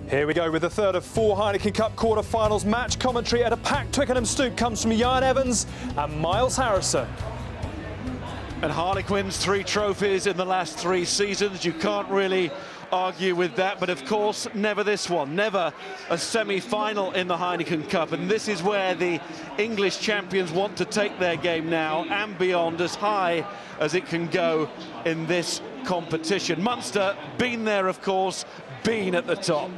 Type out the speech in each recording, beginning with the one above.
Here we go with the third of 4 Heineken Cup quarter-finals. Match commentary at a packed Twickenham Stoop comes from Jan Evans and Miles Harrison. And Harlequins, 3 trophies in the last 3 seasons. You can't really argue with that, but of course, never this one. Never a semi-final in the Heineken Cup. And this is where the English champions want to take their game now and beyond, as high as it can go in this competition. Munster, been there, of course, been at the top.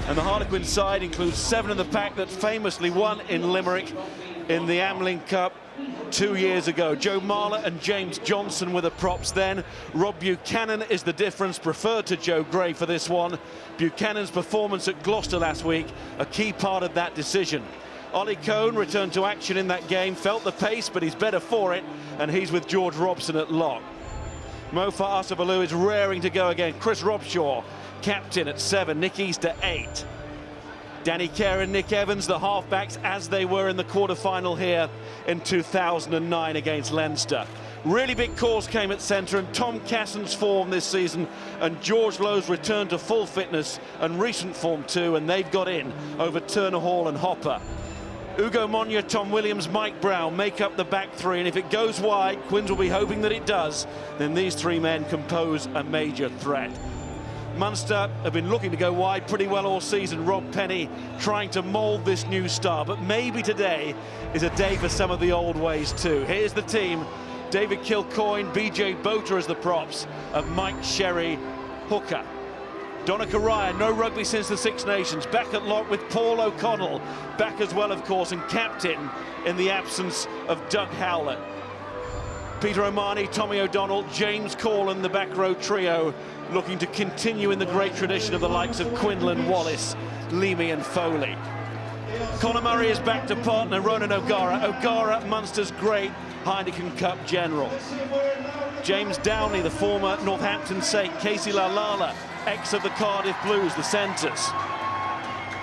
And the Harlequins side includes 7 in the pack that famously won in Limerick in the Amlin Cup 2 years ago. Joe Marler and James Johnson were the props then. Rob Buchanan is the difference, preferred to Joe Gray for this one. Buchanan's performance at Gloucester last week, a key part of that decision. Ollie Cohn returned to action in that game, felt the pace, but he's better for it, and he's with George Robson at lock. Mofa Asabalu is raring to go again. Chris Robshaw, captain at 7, Nick Easter 8. Danny Kerr and Nick Evans, the halfbacks, as they were in the quarter-final here in 2009 against Leinster. Really big calls came at centre, and Tom Casson's form this season and George Lowe's return to full fitness and recent form too, and they've got in over Turner Hall and Hopper. Ugo Monya, Tom Williams, Mike Brown make up the back 3, and if it goes wide, Quins will be hoping that it does, then these 3 men can pose a major threat. Munster have been looking to go wide pretty well all season. Rob Penny trying to mould this new star, but maybe today is a day for some of the old ways too. Here's the team: David Kilcoyne, BJ Boter as the props, and Mike Sherry hooker. Donica Ryan, no rugby since the Six Nations, back at lock with Paul O'Connell, back as well of course, and captain in the absence of Doug Howlett. Peter O'Mahony, Tommy O'Donnell, James Corlin, the back row trio, looking to continue in the great tradition of the likes of Quinlan, Wallace, Leamy and Foley. Conor Murray is back to partner Ronan O'Gara. O'Gara, Munster's great Heineken Cup general. James Downey, the former Northampton Saint. Casey Lalala, ex of the Cardiff Blues, the centres.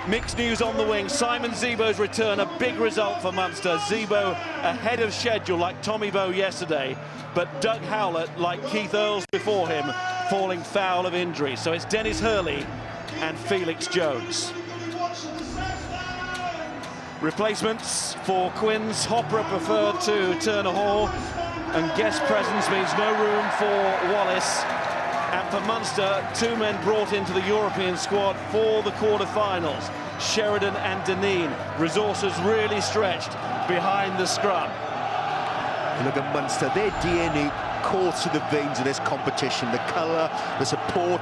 Mixed news on the wing, Simon Zebo's return, a big result for Munster. Zebo ahead of schedule like Tommy Bowe yesterday, but Doug Howlett, like Keith Earls before him, falling foul of injury. So it's Dennis Hurley and Felix Jones. Replacements for Quins: Hopper preferred to Turner Hall, and guest presence means no room for Wallace. And for Munster, 2 men brought into the European squad for the quarter-finals, Sheridan and Deneen. Resources really stretched behind the scrum. Look at Munster, their DNA course through the veins of this competition. The colour, the support,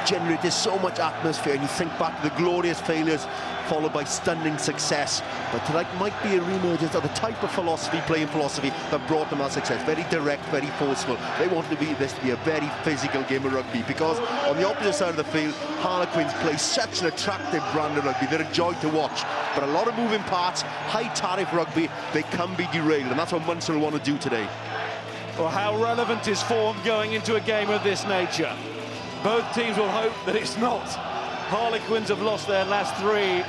generated so much atmosphere, and you think back to the glorious failures followed by stunning success. But tonight might be a re-emergence of the type of philosophy, playing philosophy, that brought them that success. Very direct, very forceful. They want this to be a very physical game of rugby, because on the opposite side of the field, Harlequins play such an attractive brand of rugby. They're a joy to watch, but a lot of moving parts, high-tariff rugby, they can be derailed, and that's what Munster will want to do today. Well, how relevant is form going into a game of this nature? Both teams will hope that it's not. Harlequins have lost their last 3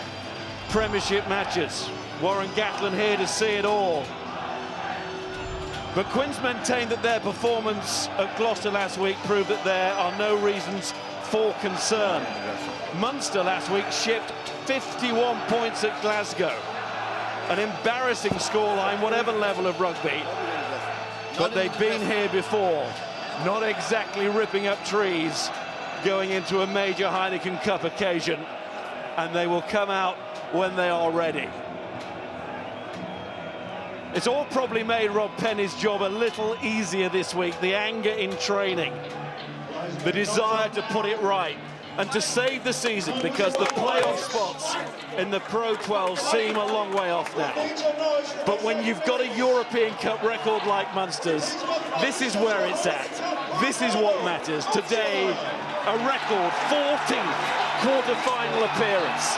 Premiership matches. Warren Gatland here to see it all. But Quins maintain that their performance at Gloucester last week proved that there are no reasons for concern. Munster last week shipped 51 points at Glasgow. An embarrassing scoreline, whatever level of rugby. But they've been here before, not exactly ripping up trees going into a major Heineken Cup occasion, and they will come out when they are ready. It's all probably made Rob Penny's job a little easier this week, the anger in training, the desire to put it right and to save the season, because the playoff spots in the Pro 12 seem a long way off now. But when you've got a European Cup record like Munster's, this is where it's at. This is what matters. Today, a record 14th quarter-final appearance.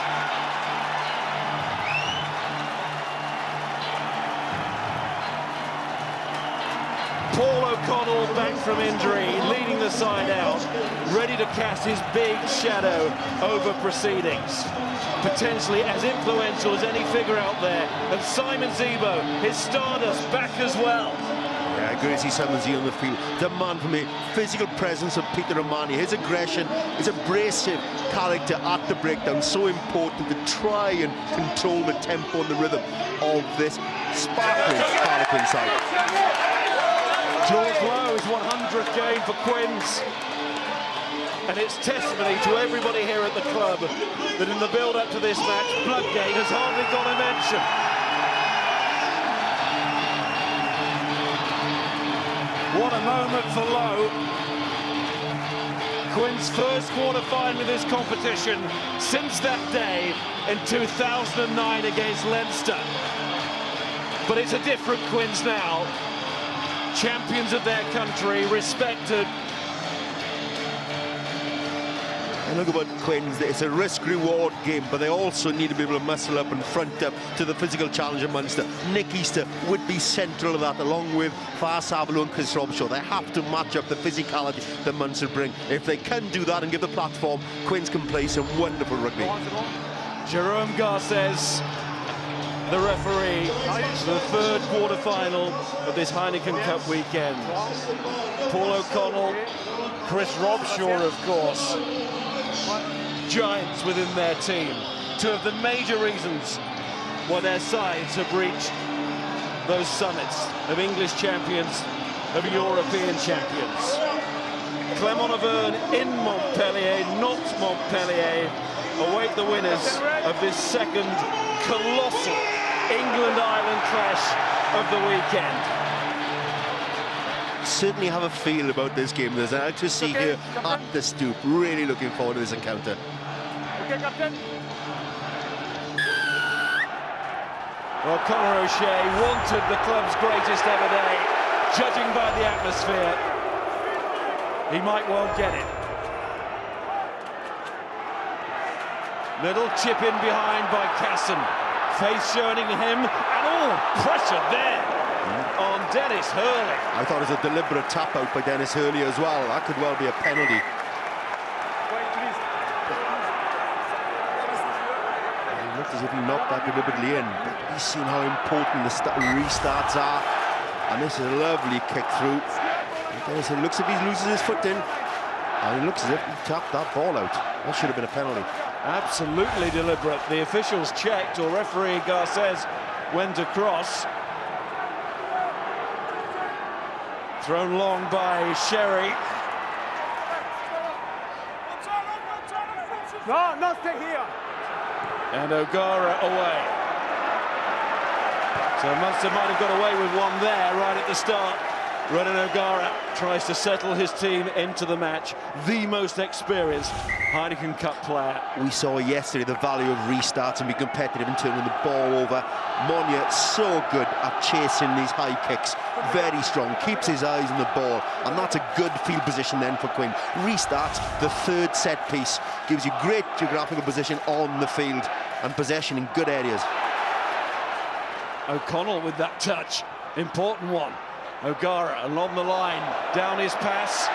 Paul O'Connell back from injury, leading the side out, ready to cast his big shadow over proceedings. Potentially as influential as any figure out there. And Simon Zebo, his stardust, back as well. Yeah, Gracie Summers on the field. Demand from me, physical presence of Peter Romani. His aggression, his abrasive character at the breakdown, so important to try and control the tempo and the rhythm of this sparkling Harlequin side. George Lowe's 100th game for Quins. And it's testimony to everybody here at the club that in the build-up to this match, Bloodgate has hardly got a mention. What a moment for Lowe. Quins' first quarter-final of this competition since that day in 2009 against Leinster. But it's a different Quins now. Champions of their country, respected. And look about Quins, it's a risk-reward game, but they also need to be able to muscle up and front up to the physical challenge of Munster. Nick Easter would be central to that, along with Far Savalo and Chris Robshaw. They have to match up the physicality that Munster bring. If they can do that and give the platform, Quins can play some wonderful rugby. Jerome Garces, the referee, for the third quarter-final of this Heineken Cup weekend. Paul O'Connell, Chris Robshaw, of course. Giants within their team. Two of the major reasons why their sides have reached those summits of English champions, of European champions. Clermont-Auvergne in Montpellier, not Montpellier, await the winners of this second colossal England-Ireland clash of the weekend. Certainly have a feel about this game. There's an electricity here at the Stoop. Really looking forward to this encounter. Okay, Captain. Well, Conor O'Shea wanted the club's greatest ever day. Judging by the atmosphere, he might well get it. Little chip in behind by Casson. Face showing him, and pressure there on Dennis Hurley. I thought it was a deliberate tap out by Dennis Hurley as well. That could well be a penalty. It looked as if he knocked that deliberately in, but he's seen how important the restarts are. And this is a lovely kick through. And Dennis, it looks as if he loses his foot in. And it looks as if he tapped that ball out. That should have been a penalty. Absolutely deliberate. The officials checked, or referee Garces went across. Thrown long by Sherry. No, stay here. And O'Gara away. So Munster might have got away with one there right at the start. Ronan O'Gara tries to settle his team into the match. The most experienced Heineken Cup player. We saw yesterday the value of restarts and be competitive in turning the ball over. Monia so good at chasing these high kicks. Very strong, keeps his eyes on the ball, and that's a good field position then for Quinn. Restarts, the third set piece, gives you great geographical position on the field and possession in good areas. O'Connell with that touch, important one. O'Gara along the line, down his pass.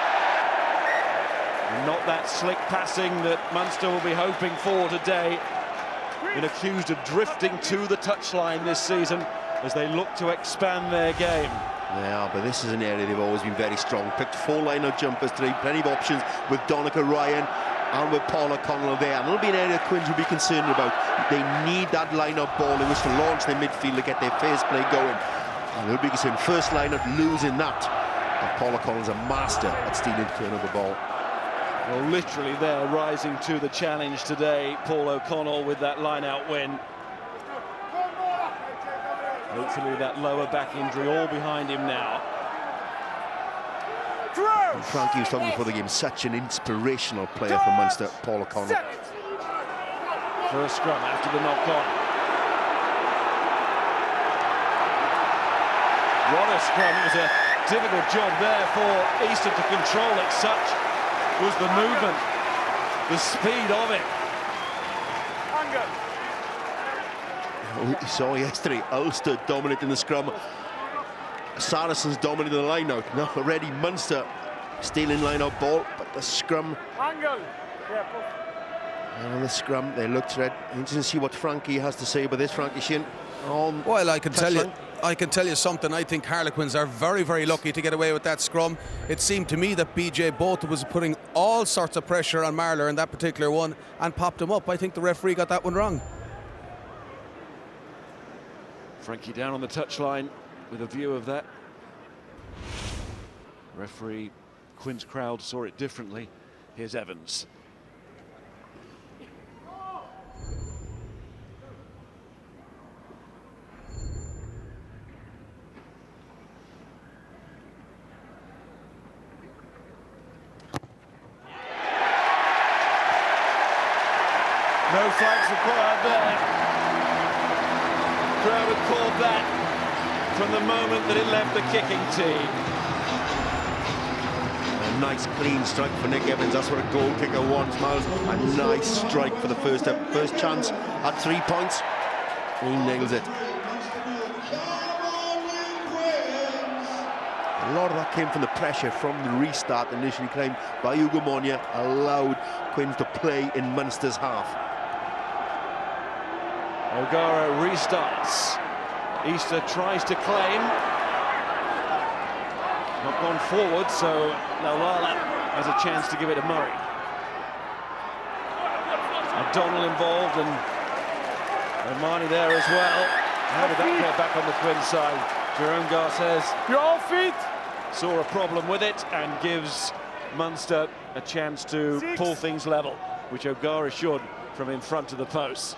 Not that slick passing that Munster will be hoping for today. Been accused of drifting to the touchline this season as they look to expand their game. Yeah, but this is an area they've always been very strong. Picked 4 line-out jumpers today, plenty of options with Donica Ryan and with Paul O'Connell there. And it'll be an area Quins will be concerned about. They need that line-out ball in which to launch their midfield to get their pace play going. And they'll be concerned, first line-out losing that. And Paul O'Connell's a master at stealing turn of the ball. Well, literally there, rising to the challenge today, Paul O'Connell with that line-out win. Hopefully that lower back injury all behind him now. And Frankie was talking before the game, such an inspirational player for Munster, Paul O'Connell. First scrum after the knock-on. What a scrum. It was a difficult job there for Easton to control it. Such was the movement, the speed of it. We saw yesterday Ulster dominating the scrum, Saracens dominating the line-out. Now already Munster stealing line-out ball, but the scrum. And on the scrum, they looked red. Interesting to see what Frankie has to say about this. Frankie Shin. Well, I can tell you, I can tell you something. I think Harlequins are very, very lucky to get away with that scrum. It seemed to me that BJ Botha was putting all sorts of pressure on Marler in that particular one and popped him up. I think the referee got that one wrong. Frankie down on the touchline with a view of that. Referee, Quinn's crowd saw it differently. Here's Evans. No flags required there. Crowd had called that from the moment that it left the kicking tee. A nice clean strike for Nick Evans. That's what a goal kicker wants, Miles. A nice strike for the first chance at 3 points. He nails it. A lot of that came from the pressure from the restart initially claimed by Ugo Monye, allowed Quinn to play in Munster's half. O'Gara restarts. Easter tries to claim. Not gone forward, so Laulala has a chance to give it to Murray. O'Donnell involved and Omani there as well. How did that get back on the Quinn side? Jerome Garces Your feet. saw a problem with it and gives Munster a chance to pull things level, which O'Gara should from in front of the post.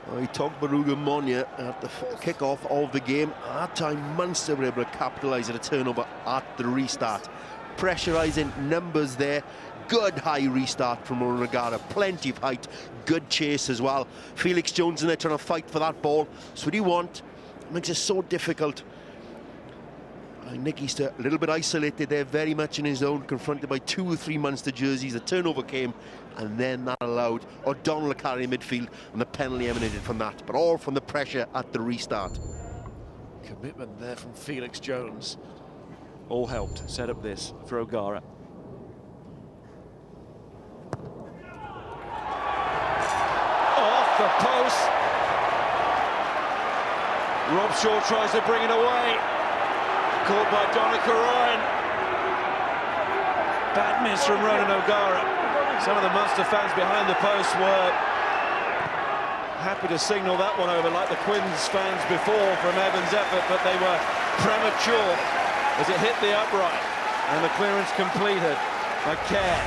Well, he talked about Ugo Monye at the kick-off of the game. At that time, Munster were able to capitalise at a turnover at the restart. Pressurising numbers there. Good high restart from O'Gara. Plenty of height. Good chase as well. Felix Jones in there trying to fight for that ball. That's what he wants. It makes it so difficult. Nick Easter a little bit isolated there, very much in his own, confronted by 2 or 3 Munster jerseys. The turnover came, and then that allowed O'Donnell to carry midfield, and the penalty emanated from that, but all from the pressure at the restart. Commitment there from Felix Jones. All helped set up this for O'Gara. Off the post. Rob Shaw tries to bring it away. Caught by Donica Ryan. Bad miss from Ronan O'Gara. Some of the Munster fans behind the post were happy to signal that one over, like the Quins fans before, from Evans' effort, but they were premature as it hit the upright, and the clearance completed by Kerr.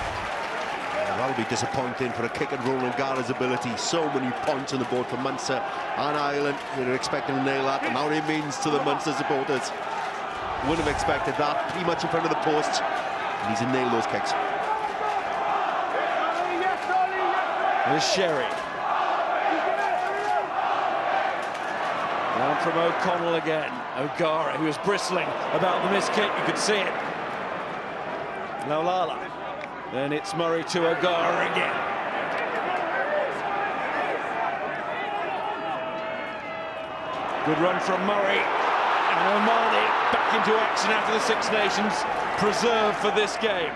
That'll be disappointing for a kick and roll O'Gara's ability. So many points on the board for Munster and Ireland. They're expecting to nail that, and now it means to the Munster supporters. Wouldn't have expected that, pretty much in front of the post, and he's nailed those kicks. Here's Sherry. Down from O'Connell again. O'Gara, who was bristling about the missed kick, you could see it. Laulala. Then it's Murray to O'Gara again. Good run from Murray. And Omani back into action after the Six Nations, preserved for this game.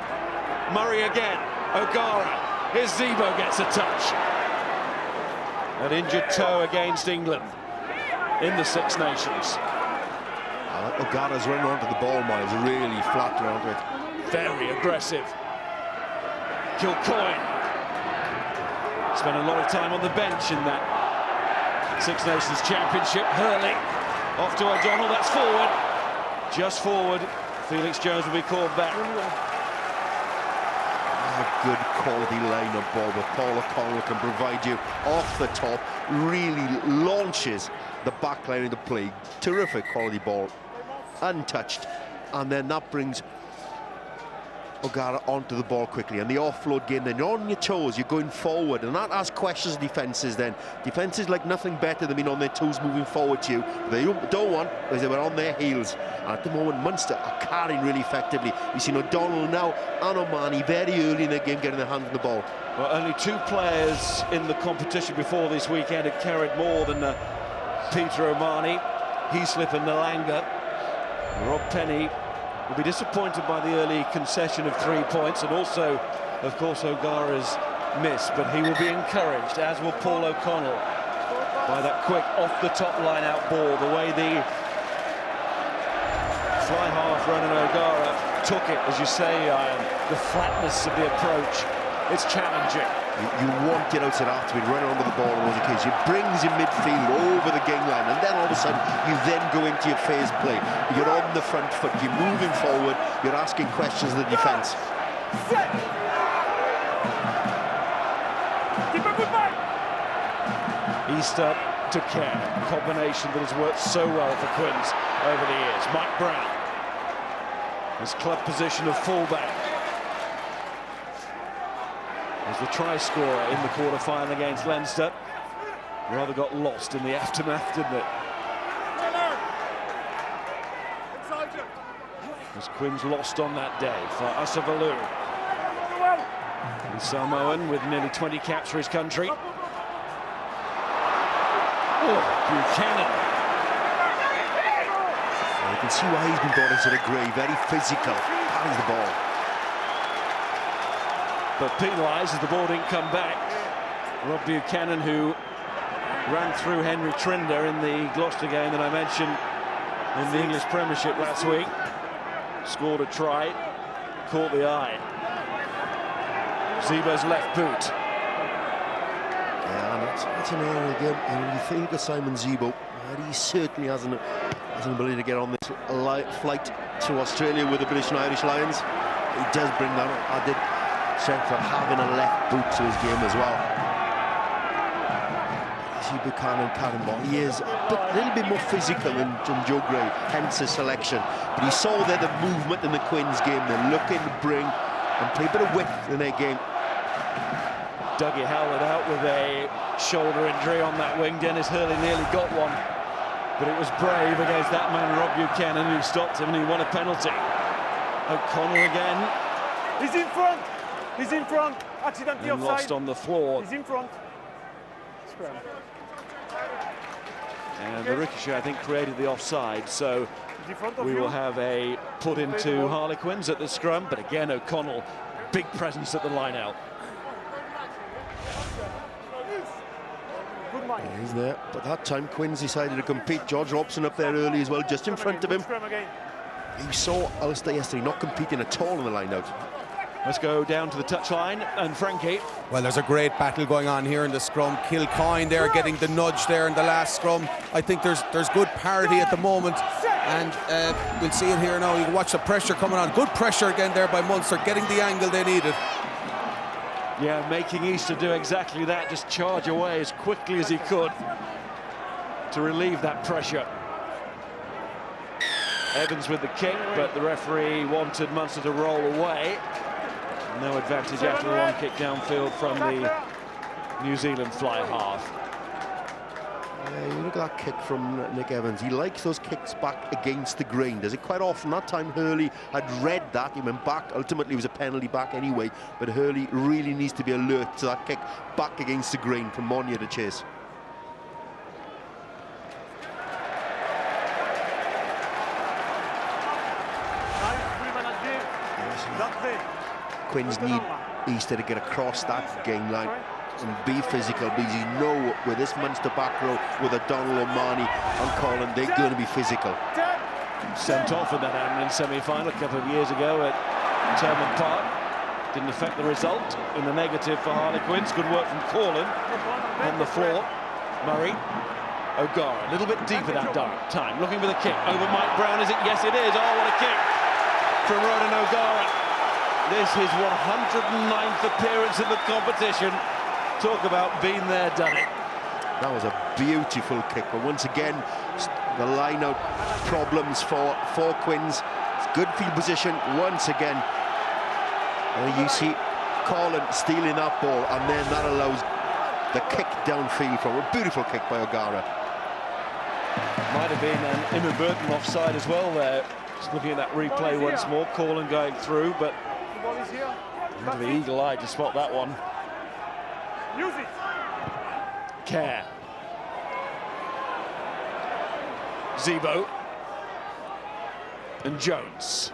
Murray again, O'Gara, here's Zebo gets a touch. An injured toe against England in the Six Nations. O'Gara's running onto the ball, Miles, really flat around it. Very aggressive. Kilcoyne spent a lot of time on the bench in that Six Nations Championship. Hurley off to O'Donnell, that's forward. Just forward. Felix Jones will be called back. A good quality line of ball that Paul O'Connell can provide you off the top. Really launches the back line into play. Terrific quality ball. Untouched. And then that brings O'Gara onto the ball quickly, and the offload game, then you're on your toes, you're going forward, and that asks questions of defences then. Defences like nothing better than being on their toes moving forward to you. What they don't want is they were on their heels. And at the moment, Munster are carrying really effectively. You've seen O'Donnell now and Omani very early in the game getting their hands on the ball. Well, only 2 players in the competition before this weekend had carried more than Peter Omani, Heaslip and Nalanga. Rob Penny will be disappointed by the early concession of 3 points, and also, of course, O'Gara's miss, but he will be encouraged, as will Paul O'Connell, by that quick off-the-top line-out ball, the way the Fly half, Ronan O'Gara took it, as you say, the flatness of the approach. It's challenging. You want get outside after being running under the ball on those occasions. It brings in midfield over the game line, and then all of a sudden you then go into your phase play. You're on the front foot, you're moving forward, you're asking questions of the defence. Easter to Kerr, a combination that has worked so well for Quins over the years. Mike Brown, his club position of fullback, was the try scorer in the quarter-final against Leinster. Rather got lost in the aftermath, didn't it? As Quins lost on that day for Asavalu. And Samoan with nearly 20 caps for his country. Oh, Buchanan. You can see why he's been brought into the grey. Very physical, carries the ball. But penalised as the ball didn't come back. Rob Buchanan, who ran through Henry Trinder in the Gloucester game that I mentioned in the English Premiership last week, scored a try, caught the eye. Zebo's left boot. Yeah, and that's an area again. And when you think of Simon Zebo, he certainly has an ability to get on this flight to Australia with the British and Irish Lions. He does bring that added strength of having a left boot to his game as well. You see Buchanan carrying the ball. He is a little bit more physical than Joe Gray, hence his selection. But he saw there the movement in the Quins game. They're looking to bring and play a bit of width in their game. Dougie Howlett out with a shoulder injury on that wing. Dennis Hurley nearly got one, but it was brave against that man, Rob Buchanan, who stopped him and he won a penalty. O'Connell again. He's in front. He's in front. Accidentally And offside. lost on the floor. He's in front. Scrum. And the ricochet, I think, created the offside, so He's in front of we you. will have a put into Harlequins at the scrum. But again, O'Connell, big presence at the line-out. Good mind. Yeah, he's there. But that time, Quins decided to compete. George Robson up there early as well, just in front of him. Scrum again. You saw Alistair yesterday not competing at all in the line-out. Let's go down to the touchline, and Frankie. Well, there's a great battle going on here in the scrum. Kilcoyne there getting the nudge there in the last scrum. I think there's good parity at the moment, and we'll see it here now. You can watch the pressure coming on. Good pressure again there by Munster, getting the angle they needed. Yeah, making Easter do exactly that, just charge away as quickly as he could to relieve that pressure. Evans with the kick, but the referee wanted Munster to roll away. No advantage after the long kick downfield from the New Zealand fly half. You look at that kick from Nick Evans. He likes those kicks back against the grain. Does it quite often. That time Hurley had read that. He went back. Ultimately, it was a penalty back anyway. But Hurley really needs to be alert to that kick back against the grain from Monia to chase. Quins need Easter to get across that game line and be physical, because you know with this Munster back row with O'Donnell, O'Mahony and Colin, they're going to be physical. Sent off in that Amlin semi-final a couple of years ago at Thurman Park. Didn't affect the result in the negative for Harlequins. Good work from Corlin on the floor. Murray, O'Gara, a little bit deeper that time. Looking for the kick over Mike Brown. Is it? Yes, it is. Oh, what a kick from Ronan O'Gara. This is 109th appearance in the competition. Talk about being there, done it. That was a beautiful kick, but once again, the line-out problems for Quins. It's good field position once again. And you see Colin stealing that ball, and then that allows the kick downfield from a beautiful kick by O'Gara. Might have been an inadvertent offside as well there. Just looking at that replay once more. Colin going through, but you have to be eagle-eyed to spot that one. Use it. Kerr. Zebo. And Jones.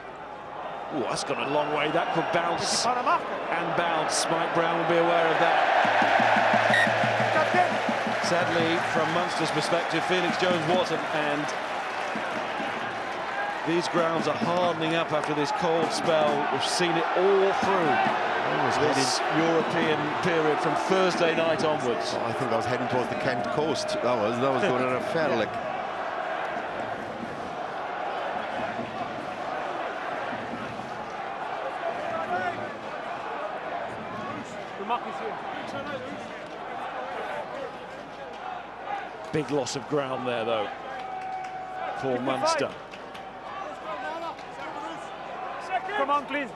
Oh, that's gone a long way. That could bounce and bounce. Mike Brown will be aware of that. Sadly, from Munster's perspective, Felix Jones wasn't, and These grounds are hardening up after this cold spell. We've seen it all through this European period from Thursday night onwards. I think I was heading towards the Kent coast. That was going on a fair lick. Big loss of ground there, though, for Munster. Come on, please.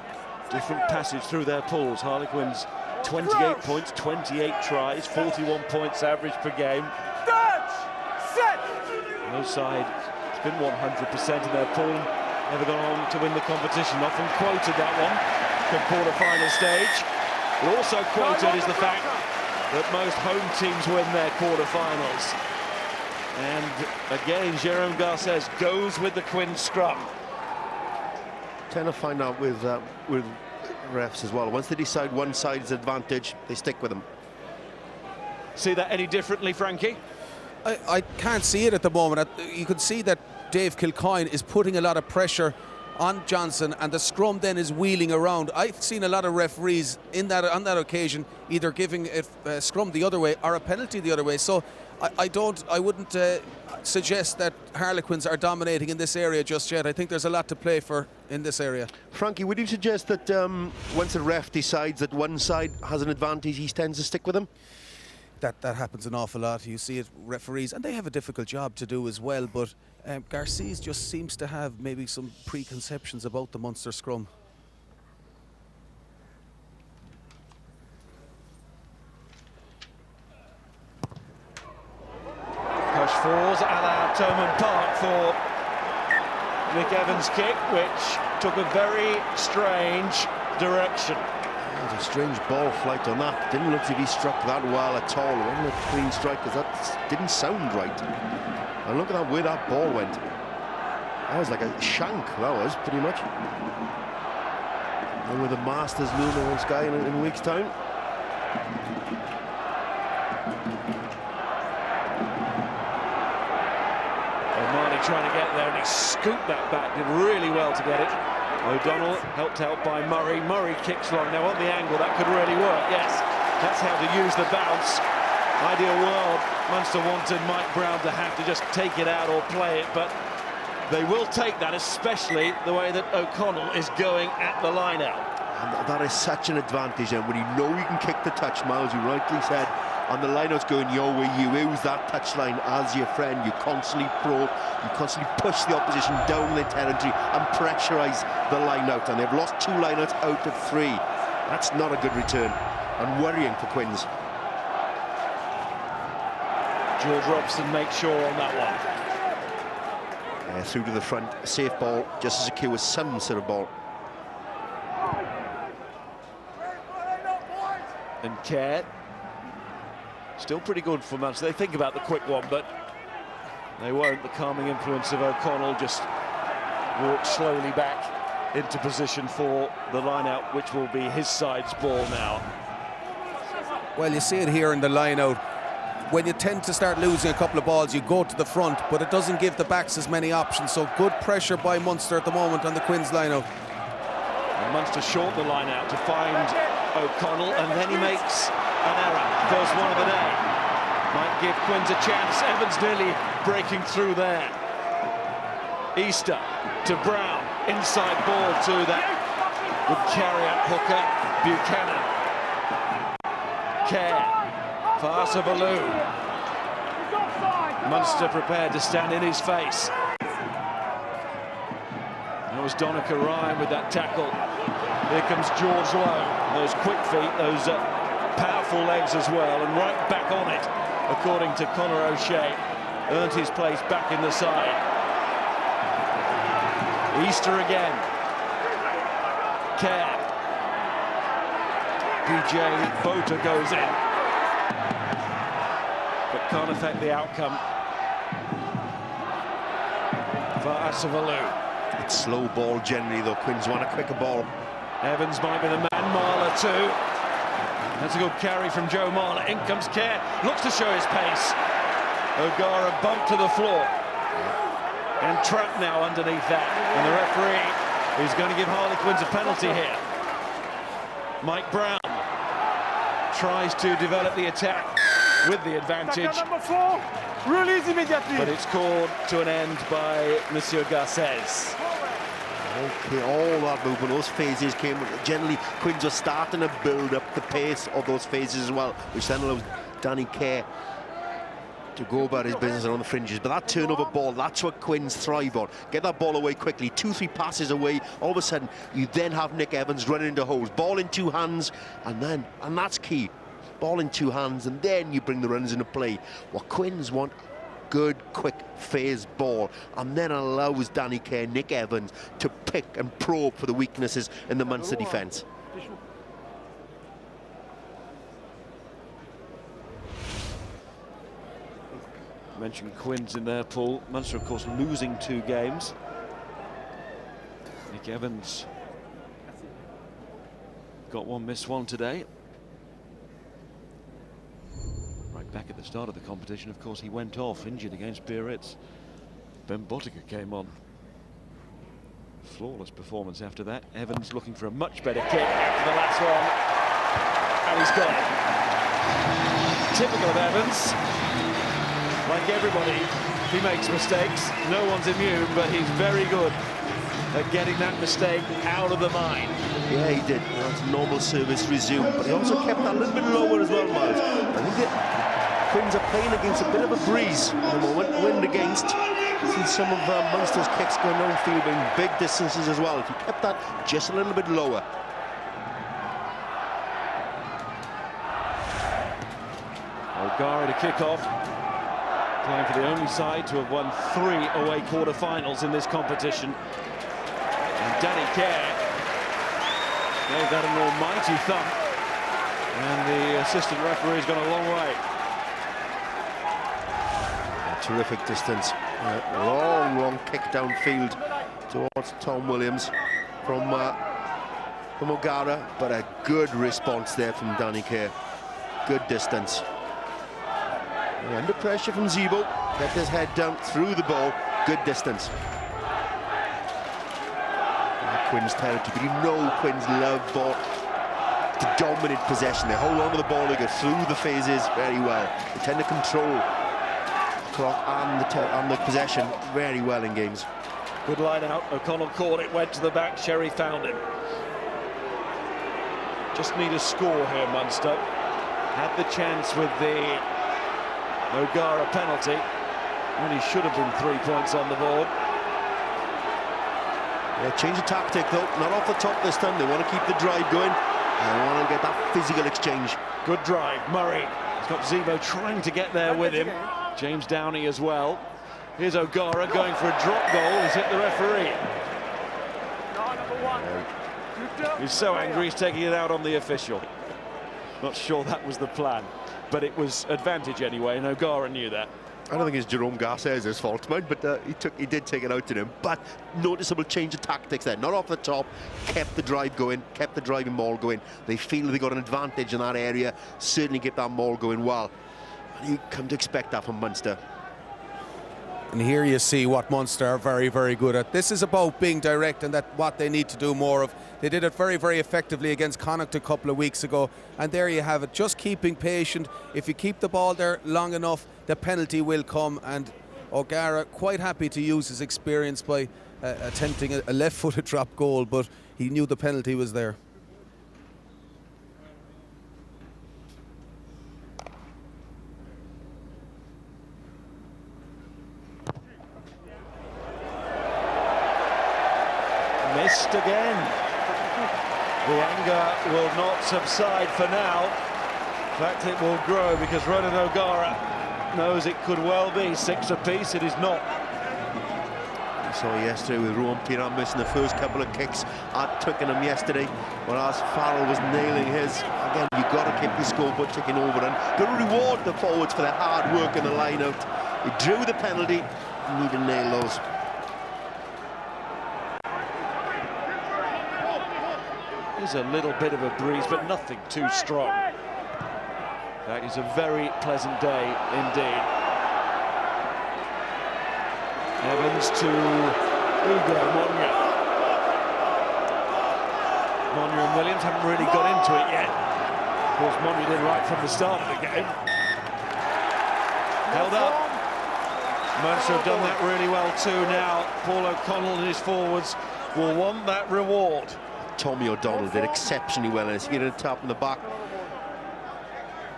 Different passage through their pools. Harlequins 28 points, 28 tries, 41 points average per game. Set. No side has been 100% in their pool. Never gone on to win the competition. Often quoted that one from quarter-final stage. But also quoted is the fact that most home teams win their quarter-finals. And again, Jérôme Garcés goes with the Quins scrum. Tend to find out with refs as well. Once they decide one side's advantage, they stick with them. See that any differently, Frankie? I can't see it at the moment. You can see that Dave Kilcoyne is putting a lot of pressure on Johnson, and the scrum then is wheeling around. I've seen a lot of referees on that occasion either giving a scrum the other way or a penalty the other way. So I wouldn't suggest that Harlequins are dominating in this area just yet. I think there's a lot to play for in this area. Frankie, would you suggest that once a ref decides that one side has an advantage, he tends to stick with them? That happens an awful lot. You see it, referees, and they have a difficult job to do as well, but Garcés just seems to have maybe some preconceptions about the Munster scrum. Push falls a la Thomond Park for Nick Evans' kick, which took a very strange direction. There's a strange ball flight on that. Didn't look as if he struck that well at all. It wasn't a clean strike, because that didn't sound right. And look at that, where that ball went. That was like a shank, that was, pretty much. And with the Masters looming on Sky in a week's time. O'Mahony trying to get there, and he scooped that back, did really well to get it. O'Donnell helped out by Murray. Murray kicks long. Now on the angle, that could really work. Yes, that's how to use the bounce. Ideal world, Munster wanted Mike Brown to have to just take it out or play it, but they will take that, especially the way that O'Connell is going at the line-out. And that is such an advantage, and when you know you can kick the touch, Miles, you rightly said, and the line-out's going your way, you use that touchline as your friend. You constantly probe, you constantly push the opposition down their territory and pressurise the line-out, and they've lost 2 line-outs out of 3. That's not a good return, and worrying for Quins. George Robson makes sure on that one. Through to the front, safe ball, just as secure as some sort of ball. And Kerr, still pretty good for Munster. They think about the quick one, but they won't. The calming influence of O'Connell just walks slowly back into position for the line-out, which will be his side's ball now. Well, you see it here in the line-out. When you tend to start losing a couple of balls, you go to the front, but it doesn't give the backs as many options. So good pressure by Munster at the moment on the Quins line-out. And Munster short the line-out to find O'Connell, and then he makes an error. Goes one of an A. Might give Quins a chance. Evans nearly breaking through there. Easter to Brown. Inside ball to that good carry-up hooker, Buchanan. Kerr. Fasa Baloo. Munster prepared to stand in his face. That was Donica Ryan with that tackle. Here comes George Lowe. Those quick feet, those powerful legs as well, and right back on it, according to Conor O'Shea. Earned his place back in the side. Easter again. Kerr. PJ Bota goes in, but can't affect the outcome for Asavalu. It's slow ball generally, though. Quins want a quicker ball. Evans might be the man. Marler too. That's a good carry from Joe Marler. In comes Kerr. Looks to show his pace. O'Gara bumped to the floor. And trapped now underneath that. And the referee is going to give Harlequins a penalty here. Mike Brown tries to develop the attack with the advantage. Number 4, release immediately. But it's called to an end by Monsieur Garces. Okay, all that movement, those phases came. Generally, Quins were starting to build up the pace of those phases as well, which then allows Danny Kerr to go about his business around the fringes. But that turnover ball, that's what Quins thrive on. Get that ball away quickly, 2-3 passes away. All of a sudden, you then have Nick Evans running into holes. Ball in 2 hands, and that's key. Ball in 2 hands, and then you bring the runs into play. What Quins want, good, quick phase ball, and then allows Danny Kerr, Nick Evans, to pick and probe for the weaknesses in the Munster defence. Mentioned Quins in their pool. Munster, of course, losing 2 games. Nick Evans got 1, missed 1 today. Right back at the start of the competition, of course, he went off injured against Biarritz. Ben Botica came on. Flawless performance after that. Evans looking for a much better kick after the last one. And he's got it. Typical of Evans. Like everybody, he makes mistakes. No one's immune, but he's very good at getting that mistake out of the mind. Yeah, he did. That's normal service resumed, but he also kept that a little bit lower as well, Miles. I think that Quins are playing against a bit of a breeze at the moment. Wind against. See some of Munster's kicks going downfield in big distances as well. If he kept that just a little bit lower. O'Gara to kick off. Playing for the only side to have won 3 away quarter-finals in this competition. And Danny Kerr gave that an almighty thump. And the assistant referee's gone a long way. A terrific distance. Long kick downfield towards Tom Williams from O'Gara, but a good response there from Danny Kerr. Good distance. Under pressure from Zebo, kept his head down through the ball, good distance. Quins territory, but you know Quins love ball to dominate possession. They hold on to the ball, they get through the phases very well. They tend to control the clock and the possession very well in games. Good line out, O'Connell caught it, went to the back, Sherry found him. Just need a score here, Munster. Had the chance with the O'Gara penalty. Really should have been 3 points on the board. Yeah, change of tactic though, not off the top this time. They want to keep the drive going. They want to get that physical exchange. Good drive, Murray. He's got Zebo trying to get there with him. James Downey as well. Here's O'Gara going for a drop goal. He's hit the referee. He's so angry he's taking it out on the official. Not sure that was the plan, but it was advantage anyway, and O'Gara knew that. I don't think it's Jerome Garces' fault, mate, but he did take it out to him. But noticeable change of tactics there. Not off the top, kept the drive going, kept the driving ball going. They feel they got an advantage in that area. Certainly kept that ball going well. And you come to expect that from Munster. And here you see what Munster are very, very good at. This is about being direct, and that what they need to do more of. They did it very, very effectively against Connacht a couple of weeks ago. And there you have it, just keeping patient. If you keep the ball there long enough, the penalty will come. And O'Gara quite happy to use his experience by attempting a left-footed drop goal, but he knew the penalty was there. Missed again. The anger will not subside for now. In fact, it will grow because Ronan O'Gara knows it could well be 6 apiece. It is not. We saw yesterday with Rowan Piran missing the first couple of kicks at Twickenham yesterday, whereas Farrell was nailing his. Again, you've got to keep the scoreboard ticking over and got to reward the forwards for their hard work in the line-out. He drew the penalty, need to nail those. There's a little bit of a breeze, but nothing too strong. That is a very pleasant day indeed. Evans to Ugo Monye. Monye and Williams haven't really got into it yet. Of course, Monye did right from the start of the game. Held up. Munster have done that really well too now. Paul O'Connell and his forwards will want that reward. Tommy O'Donnell did exceptionally well, and he hit a tap in the back.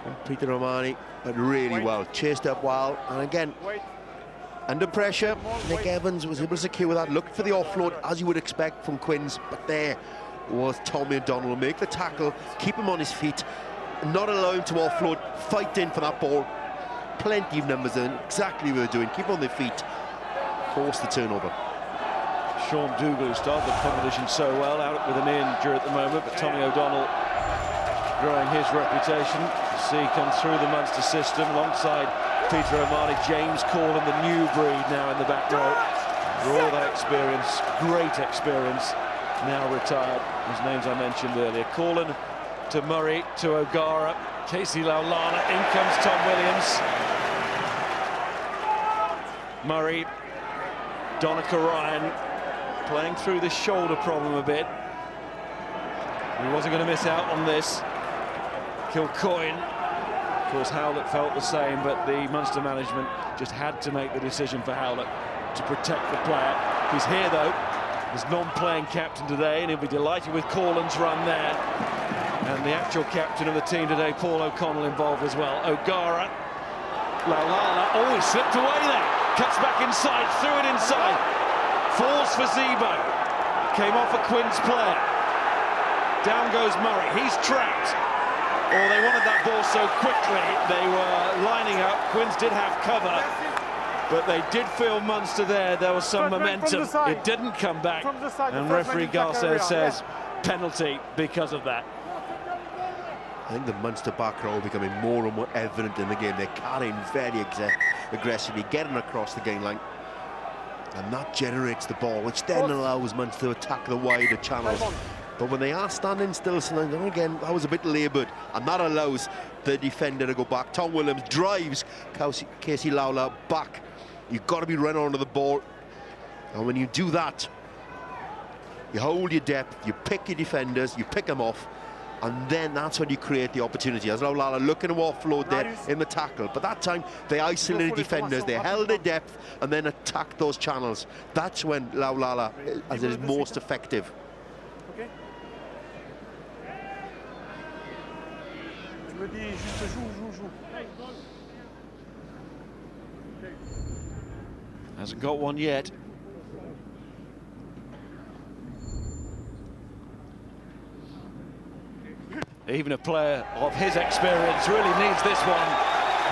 And Peter Romani, but really well, chased up well, and again, under pressure, Nick Evans was able to secure that, looked for the offload, as you would expect from Quins, but there was Tommy O'Donnell to make the tackle, keep him on his feet, not allow him to offload, fight in for that ball. Plenty of numbers in, exactly what they're doing, keep on their feet, force the turnover. Sean Dougal started the competition so well, out with an injury at the moment, but Tommy O'Donnell growing his reputation. See he comes through the Munster system alongside Peter O'Mahony, James Corlin, the new breed now in the back row. For all that experience, great experience, now retired, whose names I mentioned earlier. Corlin to Murray, to O'Gara, Casey Laulana, in comes Tom Williams. Murray, Donica Ryan, playing through the shoulder problem a bit. He wasn't going to miss out on this. Kilcoyne, of course, Howlett felt the same, but the Munster management just had to make the decision for Howlett to protect the player. He's here, though, as non-playing captain today, and he'll be delighted with Corlin's run there. And the actual captain of the team today, Paul O'Connell, involved as well. O'Gara, Laulana, oh, he slipped away there. Cuts back inside, threw it inside. Falls for Zebo. Came off a Quins player. Down goes Murray. He's trapped. Oh, they wanted that ball so quickly. They were lining up. Quins did have cover, but they did feel Munster there. There was some momentum. It didn't come back. And referee Garcia says penalty because of that. I think the Munster back row are becoming more and more evident in the game. They're carrying very aggressively, getting across the game line. And that generates the ball, which then allows Munster to attack the wider channels. But when they are standing still, again, that was a bit laboured, and that allows the defender to go back. Tom Williams drives Casey Lawler back. You've got to be running onto the ball. And when you do that, you hold your depth, you pick your defenders, you pick them off, and then that's when you create the opportunity. As Laulala looking to offload there in the tackle, but that time they isolated defenders, they held their depth and then attacked those channels. That's when Laulala is most effective. Okay. Je me dis juste joue. Hasn't got one yet. Even a player of his experience really needs this one,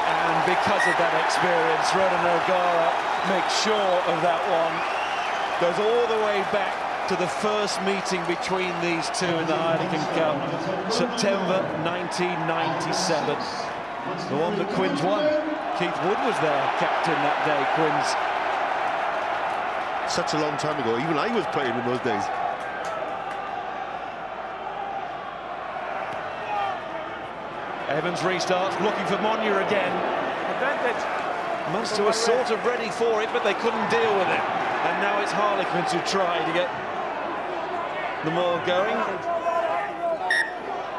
and because of that experience, Ronan O'Gara makes sure of that one. Goes all the way back to the first meeting between these two in the Heineken Cup, September 1997. The one that Quins won. Keith Wood was there, captain that day, Quins. Such a long time ago, even I was playing in those days. Evans restarts, looking for Monye again. Advantage. Munster was sort of ready for it, but they couldn't deal with it. And now it's Harlequins who try to get the ball going.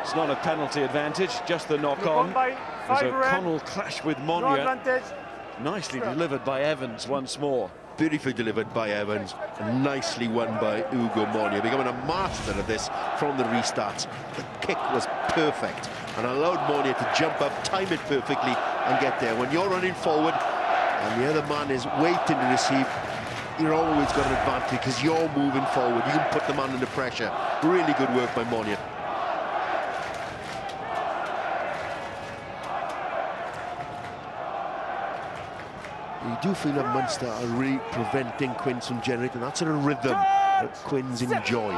It's not a penalty advantage, just the knock-on. As O'Connell clashed with Monye. Nicely delivered by Evans once more. Beautifully delivered by Evans, and nicely won by Ugo Monye, becoming a master of this from the restart. The kick was perfect and allowed Monye to jump up, time it perfectly and get there. When you're running forward and the other man is waiting to receive, you're always got an advantage because you're moving forward. You can put the man under pressure. Really good work by Monye. You do feel that Munster are really preventing Quins from generating that sort of rhythm that Quins enjoy.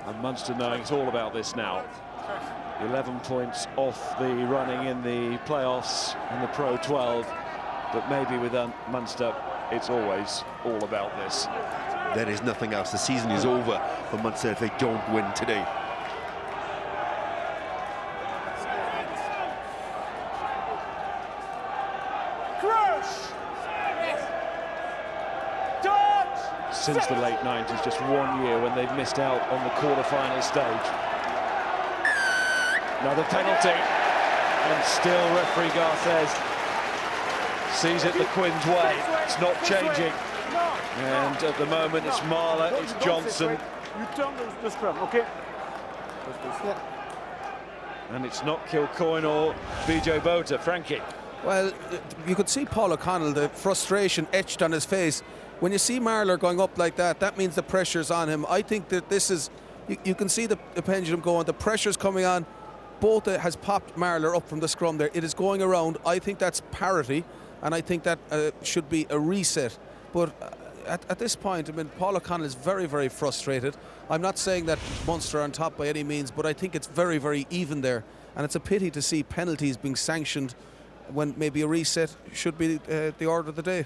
And Munster knowing it's all about this now. 11 points off the running in the playoffs in the Pro 12, but maybe with Munster it's always all about this. There is nothing else. The season is over for Munster if they don't win today. Since the late 90s, just 1 year when they've missed out on the quarter-final stage. Another penalty, and still referee Garthez sees it the Quins' way. It's not changing, and at the moment it's Marler, it's Johnson. You turn the scrum, okay? And it's not Kilcoyne or BJ Bota. Frankie. Well, you could see Paul O'Connell, the frustration etched on his face. When you see Marler going up like that, that means the pressure's on him. I think that this is, you can see the pendulum going, the pressure's coming on. Bota has popped Marler up from the scrum there. It is going around. I think that's parity, and I think that should be a reset. But at this point, I mean, Paul O'Connell is very, very frustrated. I'm not saying that Munster are on top by any means, but I think it's very, very even there. And it's a pity to see penalties being sanctioned when maybe a reset should be the order of the day.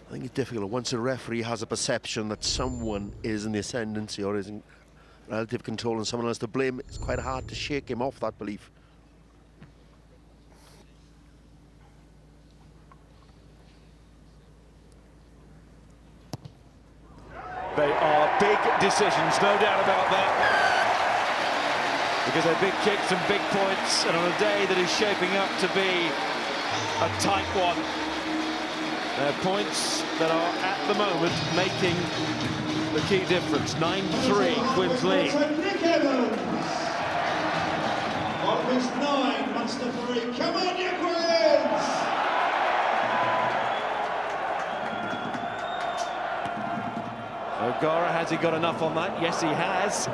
I think it's difficult once a referee has a perception that someone is in the ascendancy or is in relative control and someone else to blame. It's quite hard to shake him off that belief. They are big decisions, no doubt about that. Because they're big kicks and big points, and on a day that is shaping up to be a tight one. They're points that are, at the moment, making the key difference. 9-3, Quins lead. Nick Evans. Harlequins 9, Munster 3. Come on, you Quins! O'Gara, has he got enough on that? Yes, he has.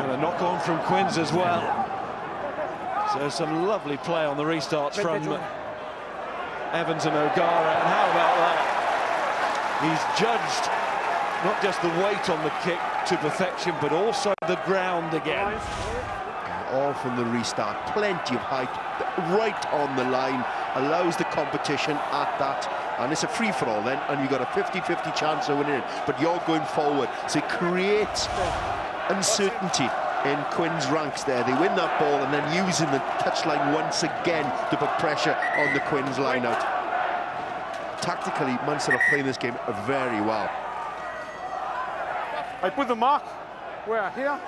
And a knock on from Quins as well. So some lovely play on the restarts from Evans and O'Gara, and how about that? He's judged not just the weight on the kick to perfection, but also the ground again. All from the restart, plenty of height, right on the line, allows the competition at that, and it's a free-for-all then, and you've got a 50-50 chance of winning it, but you're going forward, so it creates uncertainty in Quins' ranks there. They win that ball and then using the touchline once again to put pressure on the Quins line-out. Tactically, Munster are playing this game very well. I put the mark. Where? Here?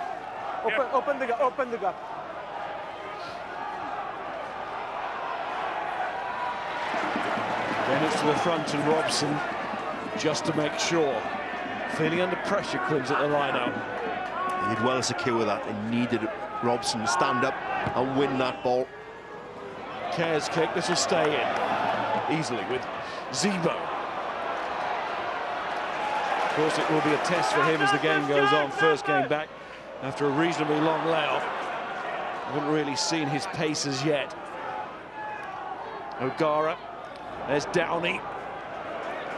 Open the gap, open the gap. Then it's to the front and Robson, just to make sure. Feeling under pressure, Quins at the line-out. They did well to secure that. They needed Robson to stand up and win that ball. Kerr's kick, this will stay in easily with Zebo. Of course, it will be a test for him as the game goes on. First game back after a reasonably long layoff. Haven't really seen his pace as yet. O'Gara, there's Downey.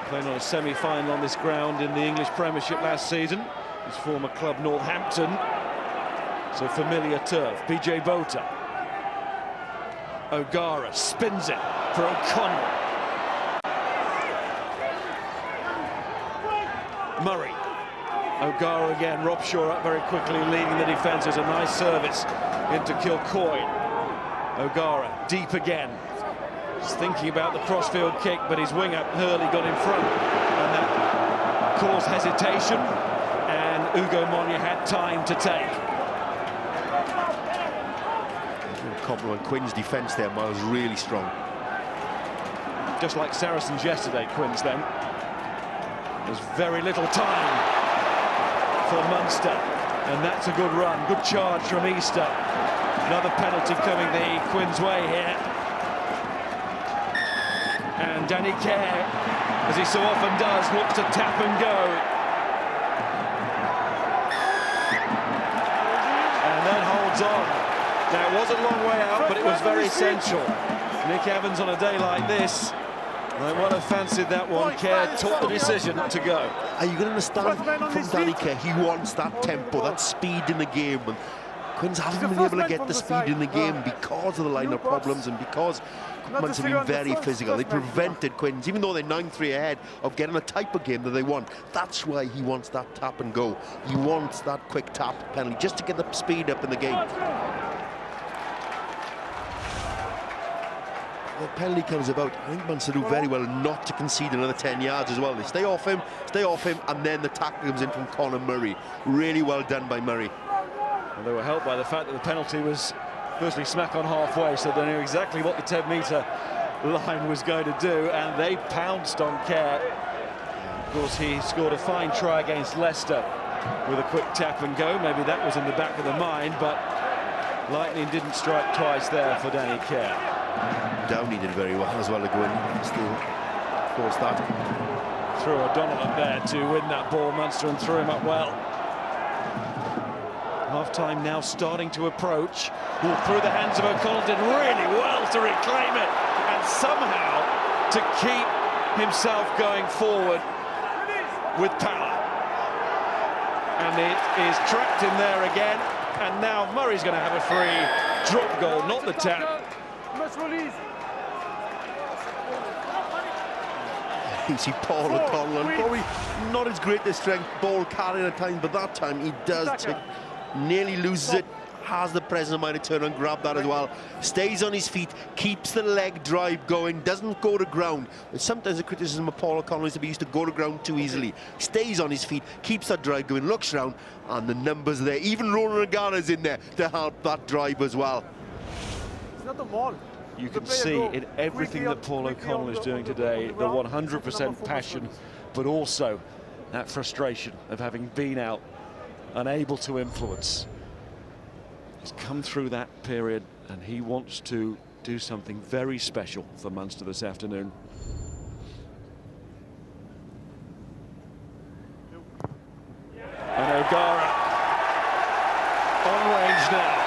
Playing on a semi-final on this ground in the English Premiership last season. His former club Northampton, so familiar turf. BJ Bota. O'Gara spins it for O'Connell. Murray. O'Gara again, Rob Shaw up very quickly, leading the defence. There's a nice service into Kilcoyne. O'Gara deep again. He's thinking about the crossfield kick, but his winger Hurley got in front, and that caused hesitation. Ugo Monya had time to take. Compliment Quins' defence there, Miles, really strong. Just like Saracens yesterday, Quins then. There's very little time for Munster, and that's a good run, good charge from Easter. Another penalty coming the Quins' way here. And Danny Kerr, as he so often does, looks to tap and go. On. Now, it was a long way out, but it was very essential. Nick Evans on a day like this, they would have fancied that one. Kerr took the decision to go. Are you going to understand from Danny Kerr? He wants that tempo, that speed in the game. And Quins haven't been able to get the speed in the game because of the line-up problems and because Munster have been very physical. They prevented Quins, even though they're 9-3 ahead, of getting a type of game that they want. That's why he wants that tap and go. He wants that quick tap penalty just to get the speed up in the game. The penalty comes about. I think Munster do very well not to concede another 10 yards as well. They stay off him, and then the tackle comes in from Conor Murray. Really well done by Murray. And they were helped by the fact that the penalty was firstly smack on halfway, so they knew exactly what the 10-metre line was going to do, and they pounced on Kerr. Of course, he scored a fine try against Leicester with a quick tap and go. Maybe that was in the back of the mind, but lightning didn't strike twice there for Danny Kerr. Downey did very well as well to go in. Still forced that. Threw O'Donnell up there to win that ball, Munster, and threw him up well. Half-time now starting to approach. Ball through the hands of O'Connell, did really well to reclaim it and somehow to keep himself going forward with power. And it is trapped in there again, and now Murray's going to have a free drop goal, not the tap. You see Paul O'Connell, and probably not his greatest strength ball carrying at times, but that time he does nearly loses it, has the presence of mind to turn and grab that as well. Stays on his feet, keeps the leg drive going, doesn't go to ground. Sometimes the criticism of Paul O'Connell is that he used to go to ground too easily. Stays on his feet, keeps that drive going, looks around, and the numbers are there. Even Ronan O'Gara's in there to help that drive as well. It's not the ball. You can see in everything that Paul O'Connell is doing today the 100% passion, but also that frustration of having been out, unable to influence. He's come through that period and he wants to do something very special for Munster this afternoon. And O'Gara on range now.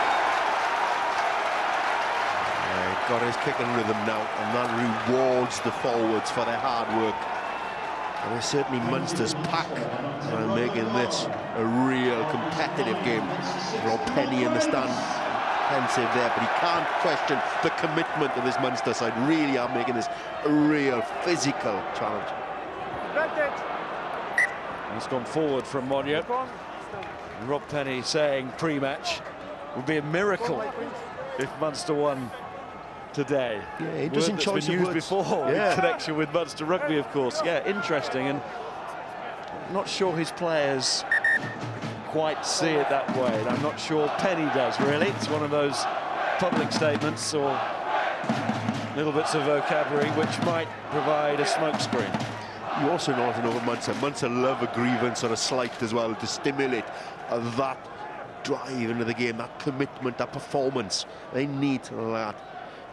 Got his kicking rhythm now, and that rewards the forwards for their hard work. And it's certainly Munster's pack are making this a real competitive game. Rob Penny in the stand, pensive there, but he can't question the commitment of this Munster side. Really are making this a real physical challenge. He's gone forward from Monia. Rob Penny saying pre-match would be a miracle if Munster won today. Yeah, interesting choice been of used words before in connection with Munster rugby, of course. Yeah, interesting, and not sure his players quite see it that way. And I'm not sure Penny does, really. It's one of those public statements or little bits of vocabulary which might provide a smokescreen. You also know over Munster. Munster love a grievance or a slight as well to stimulate that drive into the game, that commitment, that performance. They need that.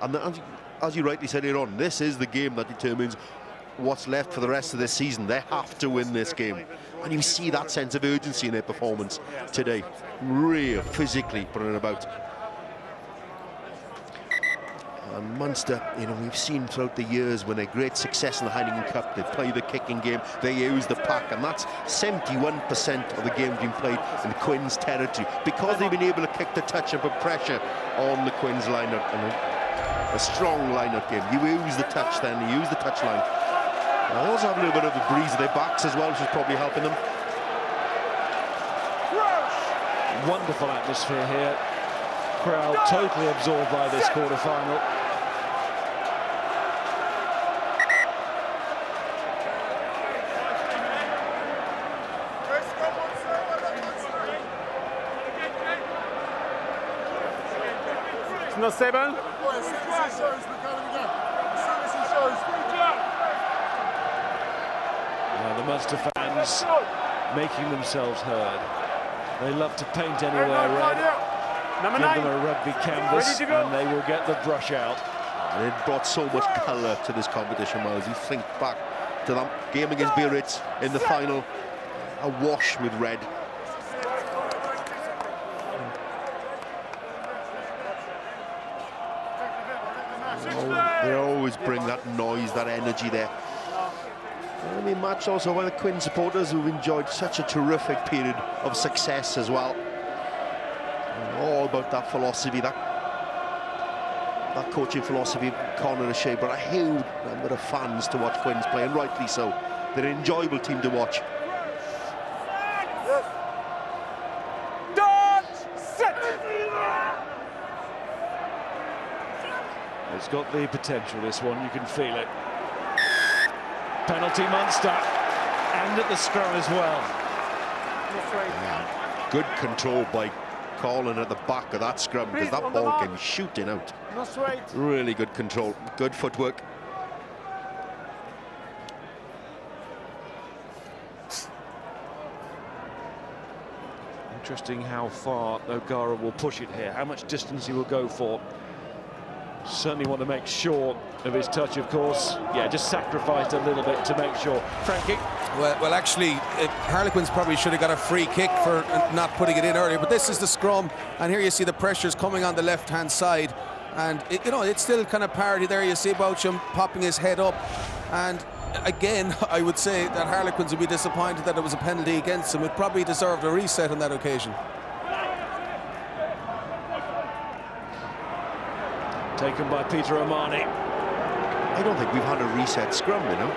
And as you rightly said earlier on, this is the game that determines what's left for the rest of this season. They have to win this game. And you see that sense of urgency in their performance today. Real physically putting it about. And Munster, you know, we've seen throughout the years when they're great success in the Heineken Cup, they play the kicking game, they use the pack, and that's 71% of the games being played in Quins territory, because they've been able to kick the touch and put pressure on the Quins lineup. And a strong lineup game. You use the touch then, you use the touch line. They also have a little bit of a breeze of their backs as well, which is probably helping them. Wonderful atmosphere here. Crowd totally absorbed by this quarter-final. No 7. The Munster fans making themselves heard. They love to paint anywhere red. Give them a rugby canvas and they will get the brush out. And it brought so much colour to this competition, Miles. You think back to that game against Biarritz in the final, awash with red. They always bring that noise, that energy there. I mean, match also by the Quinn supporters who've enjoyed such a terrific period of success as well. All about that philosophy, that coaching philosophy of Conor O'Shea, but a huge number of fans to watch Quins play, and rightly so. They're an enjoyable team to watch. It's got the potential, this one, you can feel it. Penalty Munster, and at the scrum as well. Yeah. Good control by Colin at the back of that scrum, because that ball came shooting out. Really good control, good footwork. Interesting how far O'Gara will push it here, how much distance he will go for. Certainly want to make sure of his touch, of course. Yeah, just sacrificed a little bit to make sure. Frankie? Well, actually, Harlequins probably should have got a free kick for not putting it in earlier, but this is the scrum, and here you see the pressures coming on the left-hand side, and it's still kind of parity there. You see Boucham popping his head up, and again, I would say that Harlequins would be disappointed that it was a penalty against them. It probably deserved a reset on that occasion. Taken by Peter O'Mahony. I don't think we've had a reset scrum, you know.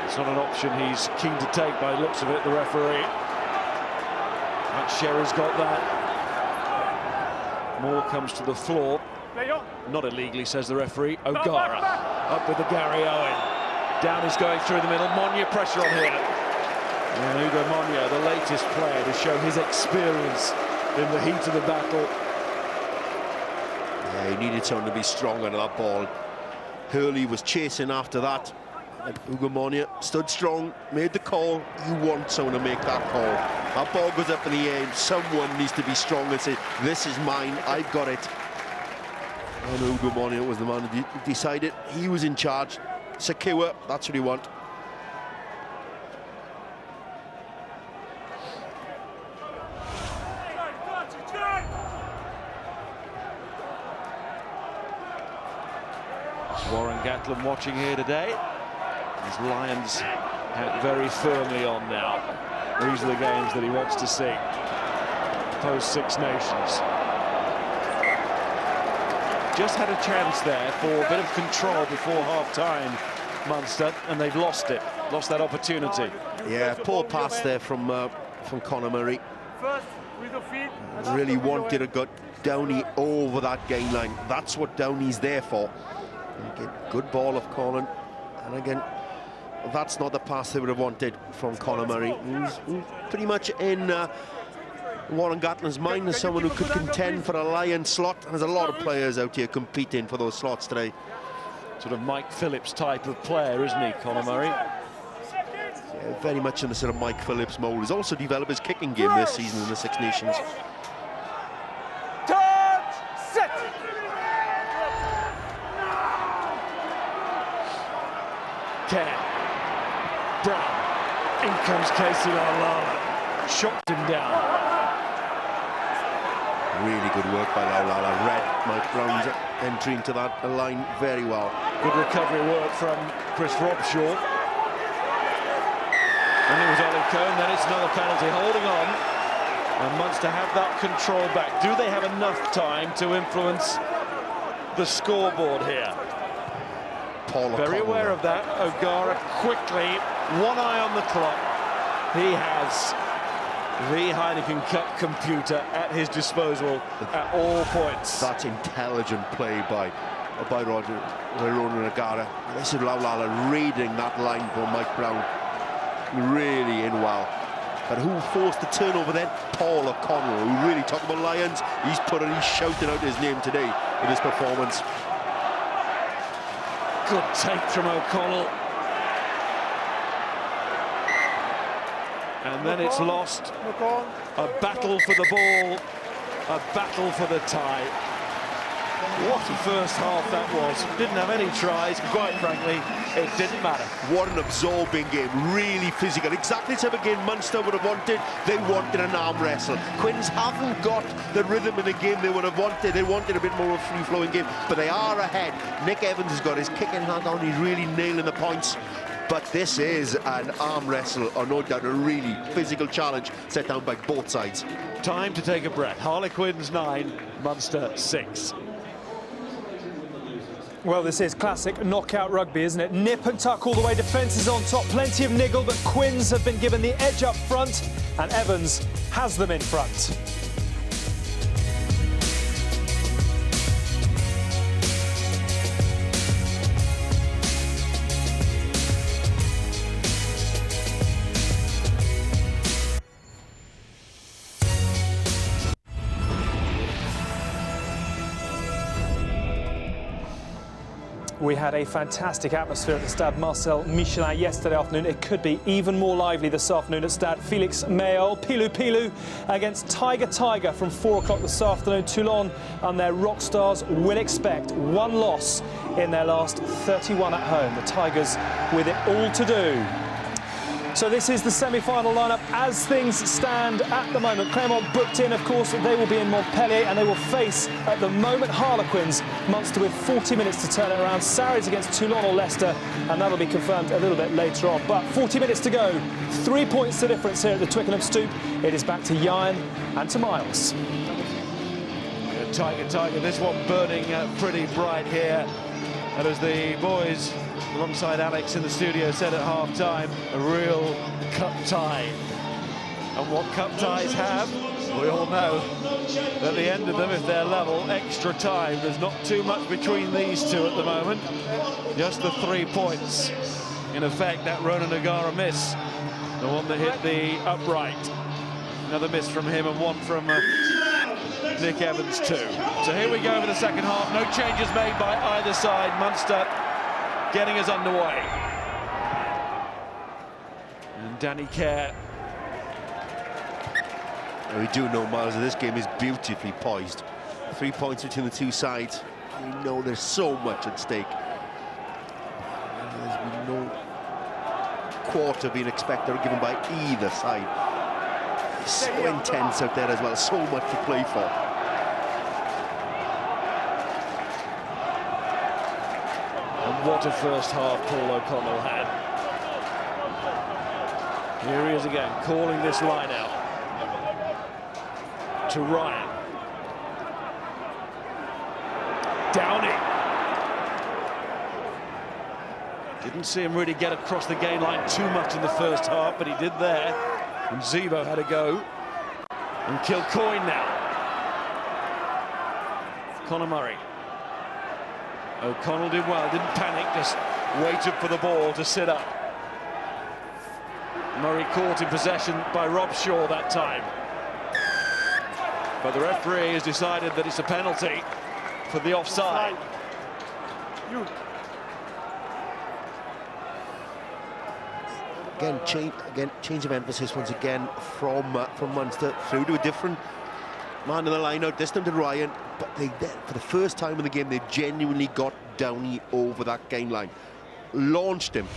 It's not an option he's keen to take by the looks of it, the referee. Matt Sherry's got that. Moore comes to the floor. Not illegally, says the referee. O'Gara up with the Gary Owen. Down is going through the middle. Monia pressure on here. And Ugo Monia, the latest player to show his experience in the heat of the battle. Yeah, he needed someone to be strong under that ball. Hurley was chasing after that. And Ugo Monia stood strong, made the call. You want someone to make that call. That ball goes up in the air. Someone needs to be strong and say, this is mine, I've got it. And Ugo Monia was the man who decided he was in charge. Secure, that's what he want. Warren Gatland watching here today. His Lions hat very firmly on now. These are the games that he wants to see. Post Six Nations. Just had a chance there for a bit of control before half-time, Munster, and they've lost it. Lost that opportunity. Yeah, poor pass there from Conor Murray. Really wanted to get Downey over that gain line. That's what Downey's there for. Again, good ball of Colin, and again, that's not the pass they would have wanted from Conor Murray. He's pretty much in Warren Gatland's mind as someone who could contend for a Lion slot. There's a lot of players out here competing for those slots today. Sort of Mike Phillips type of player, isn't he, Conor Murray? Yeah, very much in the sort of Mike Phillips mould. He's also developed his kicking game this season in the Six Nations. Care. Brown. In comes Casey Laulala. Shocked him down. Really good work by Laulala. Read Mike Brown's entry into that line very well. Good recovery work from Chris Robshaw. And it was Ollie Cohn, then it's another penalty. Holding on. And Munster have that control back. Do they have enough time to influence the scoreboard here? Very aware of that. O'Gara quickly, one eye on the clock. He has the Heineken Cup computer at his disposal at all points. That's intelligent play by Ronan O'Gara. This is Laulala reading that line for Mike Brown. Really in well. But who forced the turnover then? Paul O'Connell, who really talked about Lions. He's shouting out his name today in his performance. Good take from O'Connell. And then it's lost. A battle for the ball, a battle for the tie. What a first half that was. Didn't have any tries, quite frankly, it didn't matter. What an absorbing game, really physical. Exactly the type of game Munster would have wanted. They wanted an arm wrestle. Quins haven't got the rhythm in the game they would have wanted. They wanted a bit more of a free-flowing game, but they are ahead. Nick Evans has got his kicking hand on. He's really nailing the points. But this is an arm wrestle, or no doubt a really physical challenge set down by both sides. Time to take a breath. Harlequins 9, Munster 6. Well, this is classic knockout rugby, isn't it? Nip and tuck all the way, defence is on top, plenty of niggle, but Quins have been given the edge up front, and Evans has them in front. We had a fantastic atmosphere at the Stade Marcel Michelin yesterday afternoon. It could be even more lively this afternoon at Stade Félix Mayol. Pilou Pilou against Tiger Tiger from 4 o'clock this afternoon. Toulon and their rock stars will expect one loss in their last 31 at home. The Tigers with it all to do. So this is the semi-final lineup as things stand at the moment. Clermont booked in, of course, they will be in Montpellier and they will face, at the moment, Harlequins. Munster with 40 minutes to turn it around. Sarries against Toulon or Leicester, and that'll be confirmed a little bit later on. But 40 minutes to go. 3 points to difference here at the Twickenham Stoop. It is back to Ian and to Miles. Tiger Tiger, this one burning pretty bright here. And as the boys alongside Alex in the studio said at half-time, a real cup tie. And what cup ties have, we all know, at the end of them, if they're level, extra time. There's not too much between these two at the moment, just the 3 points. In effect, that Ronan O'Gara miss, the one that hit the upright. Another miss from him and one from Nick Evans too. So here we go for the second half. No changes made by either side. Munster getting us underway. And Danny Kerr. And we do know, Miles, that this game is beautifully poised. 3 points between the two sides. We know there's so much at stake. There's been no quarter being expected or given by either side. It's so intense out there as well, so much to play for. And what a first half Paul O'Connell had. Here he is again, calling this line out to Ryan. Downey. Didn't see him really get across the gain line too much in the first half, but he did there. And Zebo had a go. And Kilcoyne now. Conor Murray. O'Connell did well, didn't panic, just waited for the ball to sit up. Murray caught in possession by Rob Shaw that time. But the referee has decided that it's a penalty for the offside. Again, change of emphasis once again from Munster through to a different man in the line out, this time to Ryan. But they, for the first time in the game, they genuinely got Downey over that gain line, launched him.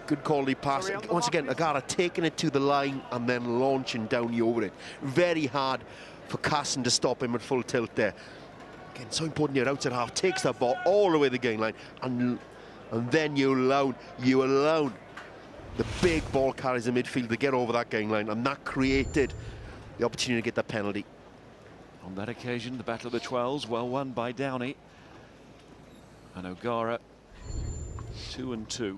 Good quality pass. Once again, O'Gara taking it to the line and then launching Downey over it. Very hard for Casson to stop him at full tilt there. Again, so important your outside half takes that ball all the way to the gain line, and then you allow the big ball carriers in midfield to get over that gain line, and that created the opportunity to get that penalty. On that occasion, the Battle of the Twelves, well won by Downey. And O'Gara, 2-2.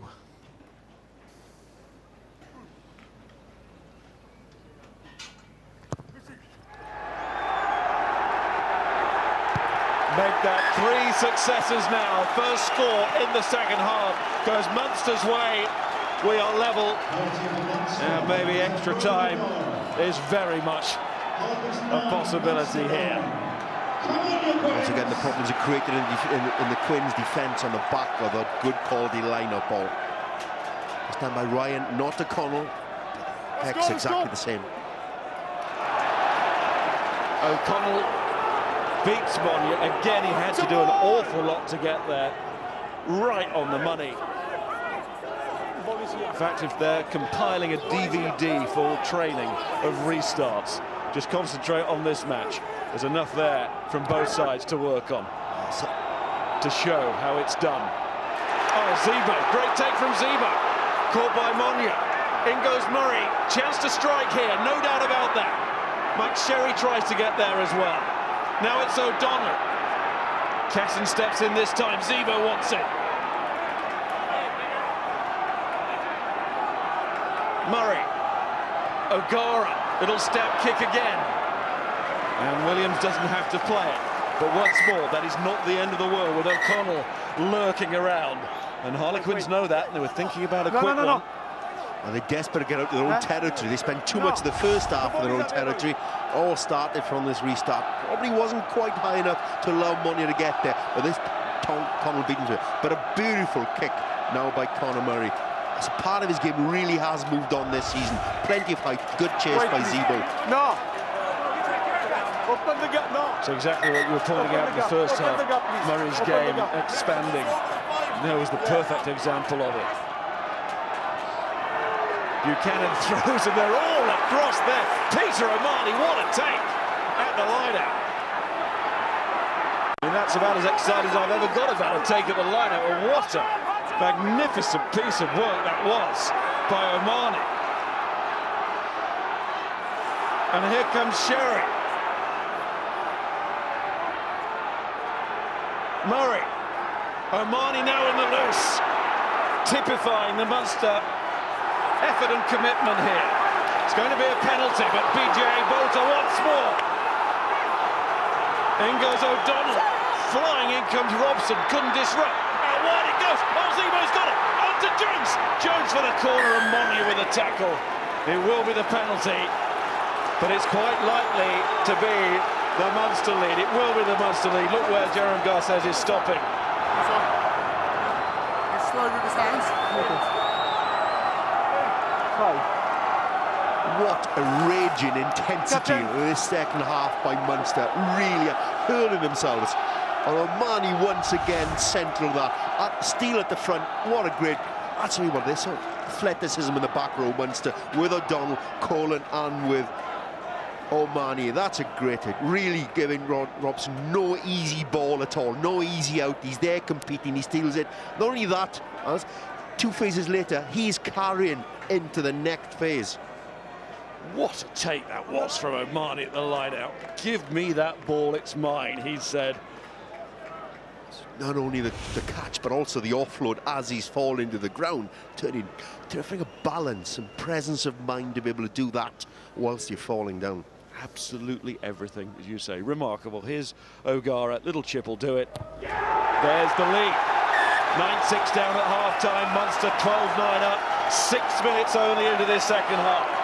Make that 3 successes now. First score in the second half goes Munster's way. We are level. And maybe extra time is very much a possibility here. Once again, the problems are created in the Quins' defence on the back of a good quality line-up ball. This time by Ryan, not O'Connell. Heck's exactly the same. O'Connell beats Monia. Again, he had to do an awful lot to get there. Right on the money. In fact, if they're compiling a DVD for training of restarts, just concentrate on this match. There's enough there from both sides to work on, to show how it's done. Oh, Zebo, great take from Zebo. Caught by Monya. In goes Murray. Chance to strike here, no doubt about that. Mike Sherry tries to get there as well. Now it's O'Donnell. Casson steps in this time. Zebo wants it. Murray. O'Gara. Little stab kick again. And Williams doesn't have to play it. But once more, that is not the end of the world with O'Connell lurking around. And Harlequins know that, and they were thinking about a quick one. Well, they're desperate to get out to their own territory. They spent too much of the first half in their own territory. All started from this restart. Probably wasn't quite high enough to allow Monya to get there. But this Connell beaten to it. But a beautiful kick now by Conor Murray. As part of his game really has moved on this season. Plenty of height, good chase by Zebo. No. Open the gap, no. So exactly what you were pointing out in the first half. Murray's game expanding. There was the perfect example of it. Buchanan throws and they're all across there. Peter O'Mahony, what a take at the line-out. I mean, that's about as excited as I've ever got about a take at the line-out. Well, what a magnificent piece of work that was by O'Mahony. And here comes Sherry. Murray. O'Mahony now in the loose, typifying the Munster effort and commitment here. It's going to be a penalty, but BJ Bolter once more. In goes O'Donnell. Flying in comes Robson, couldn't disrupt. Out wide it goes. Oh, Zebo's got it. On to Jones. Jones for the corner and Monya with a tackle. It will be the penalty, but it's quite likely to be the Munster lead. It will be the Munster lead. Look where Jerome Garces is stopping. He's slow with his hands. What a raging intensity in this second half by Munster. Really hurling themselves. And O'Mahony once again central of that. Steele at the front. What a great. That's really what this athleticism in the back row, Munster, with O'Donnell, Colin, and with O'Mahony. That's a great hit. Really giving Robson no easy ball at all. No easy out. He's there competing. He steals it. Not only that, as 2 phases later, he's carrying into the next phase. What a take that was from O'Mahony at the line-out. Give me that ball, it's mine, he said. Not only the catch, but also the offload as he's falling to the ground. Turning terrific balance and presence of mind to be able to do that whilst you're falling down. Absolutely everything, as you say. Remarkable. Here's O'Gara. Little chip will do it. There's the lead. 9-6 down at half-time. Munster 12-9 up. 6 minutes only into this second half.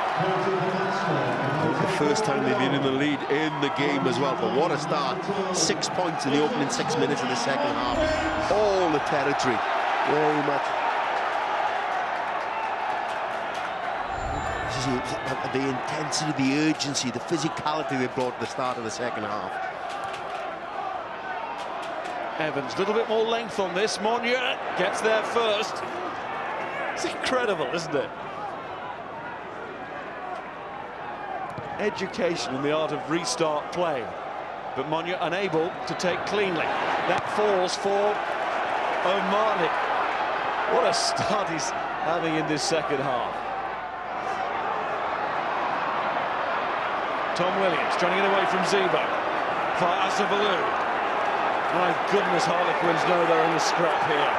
The first time they've been in the lead in the game as well. But what a start. 6 points in the opening 6 minutes of the second half. All the territory. Very much. The intensity, the urgency, the physicality they brought at the start of the second half. Evans, a little bit more length on this. Monya gets there first. It's incredible, isn't it? Education in the art of restart play. But Monya unable to take cleanly. That falls for O'Mahony. What a start he's having in this second half. Tom Williams trying to get away from Zebo. For Asabaloo. My goodness, Harlequins know they're in the scrap here.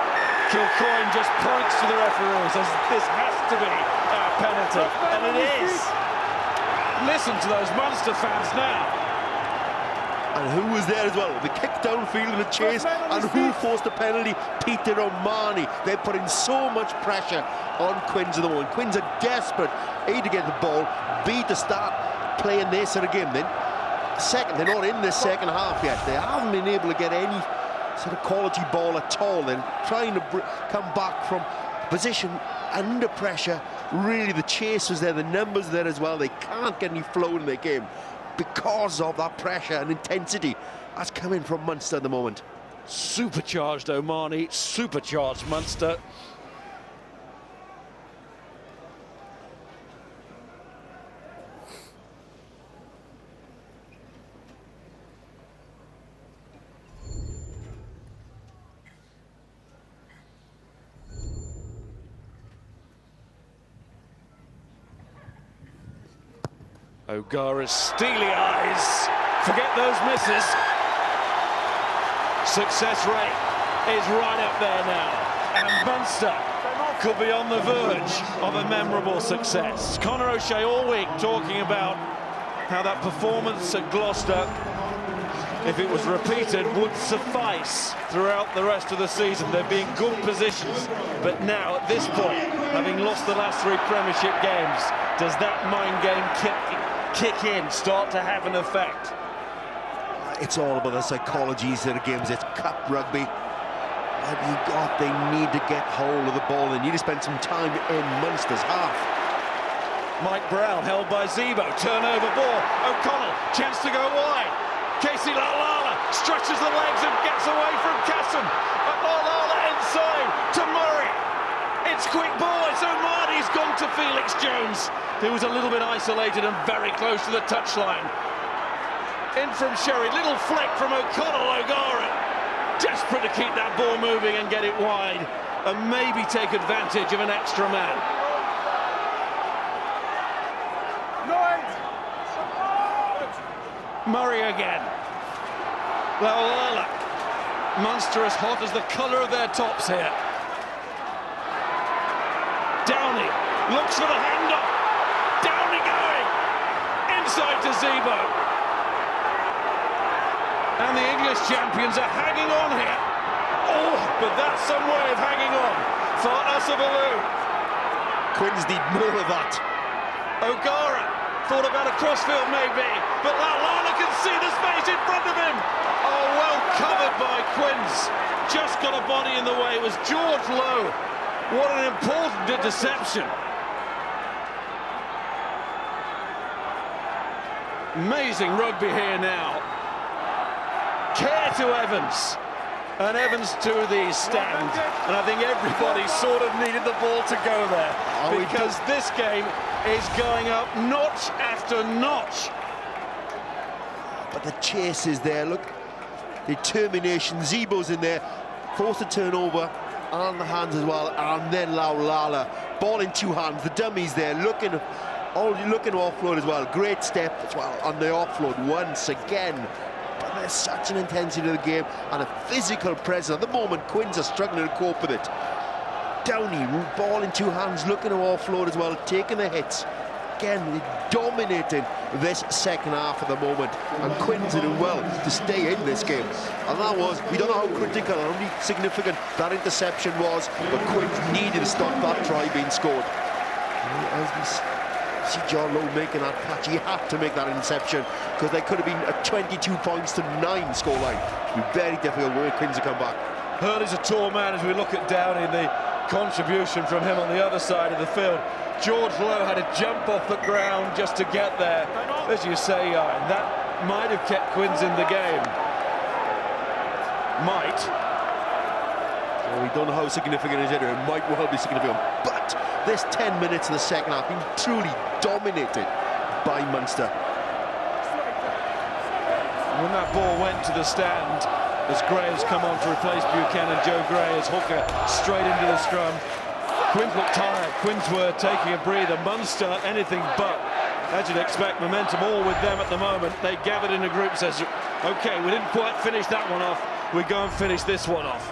Kilcoyne just points to the referee and says this has to be a penalty, and it is. Listen to those Munster fans now. And who was there as well? The kick downfield and the chase, and who forced the penalty? Peter O'Mahony. They're putting so much pressure on Quins at the moment. Quins are desperate, A, to get the ball, B, to start playing their sort of game. Then second, they're not in this second half yet. They haven't been able to get any sort of quality ball at all. They're trying to come back from position under pressure. Really, the chase was there, the numbers there as well. They can't get any flow in their game because of that pressure and intensity that's coming from Munster at the moment. Supercharged O'Mahony, supercharged Munster. O'Gara's steely eyes. Forget those misses. Success rate is right up there now. And Munster could be on the verge of a memorable success. Conor O'Shea all week talking about how that performance at Gloucester, if it was repeated, would suffice throughout the rest of the season. They'd be in good positions. But now, at this point, having lost the last 3 Premiership games, does that mind game kick in, start to have an effect? It's all about the psychologies of the games. It's cup rugby. They need to get hold of the ball. They need to spend some time in Munster's half. Mike Brown held by Zebo, turnover ball. O'Connell, chance to go wide. Casey Lalala stretches the legs and gets away from Casson. But Lalala inside to Murray. It's quick ball. It's O'Mahony's gone to Felix Jones, who was a little bit isolated and very close to the touchline. In from Sherry, little flick from O'Connell. O'Gara desperate to keep that ball moving and get it wide, and maybe take advantage of an extra man. Murray again. Laulala. Munster as hot as the colour of their tops here. Downey looks for the handoff. Downey going inside to Zebo. And the English champions are hanging on here. Oh, but that's some way of hanging on for Usavalou. Quins need more of that. O'Gara thought about a crossfield maybe, but Laulala can see the space in front of him. Oh, well covered by Quins. Just got a body in the way. It was George Lowe. What an important interception. Amazing rugby here now. Care to Evans, and Evans to the stand, and I think everybody sort of needed the ball to go there, because this game is going up notch after notch. But the chase is there, look, determination. Zebo's in there, forced a turnover on the hands as well, and then Laulala, ball in 2 hands, the dummy's there, looking to offload as well. Great step as well on the offload once again. But there's such an intensity to the game and a physical presence. At the moment, Quins are struggling to cope with it. Downey, ball in 2 hands, looking to offload as well, taking the hits. Again, dominating this second half at the moment. And Quins are doing well to stay in this game. And that was, we don't know how critical and how significant that interception was, but Quins needed to stop that try being scored. As we see John Lowe making that catch, he had to make that interception, because they could have been a 22 points to 9 scoreline. It would be very difficult for Quins to come back. Hurley's a tall man as we look at Downey, the contribution from him on the other side of the field. George Lowe had to jump off the ground just to get there. As you say, that might have kept Quins in the game. Might. Well, we don't know how significant it is, it might well be significant, but this 10 minutes in the second half been truly dominated by Munster. When that ball went to the stand, as Graham's come on to replace Buchanan, Joe Gray as hooker straight into the scrum. Quins looked tired, Quins were taking a breather. Munster, anything but, as you'd expect, momentum all with them at the moment. They gathered in a group, says, okay, we didn't quite finish that one off, we go and finish this one off.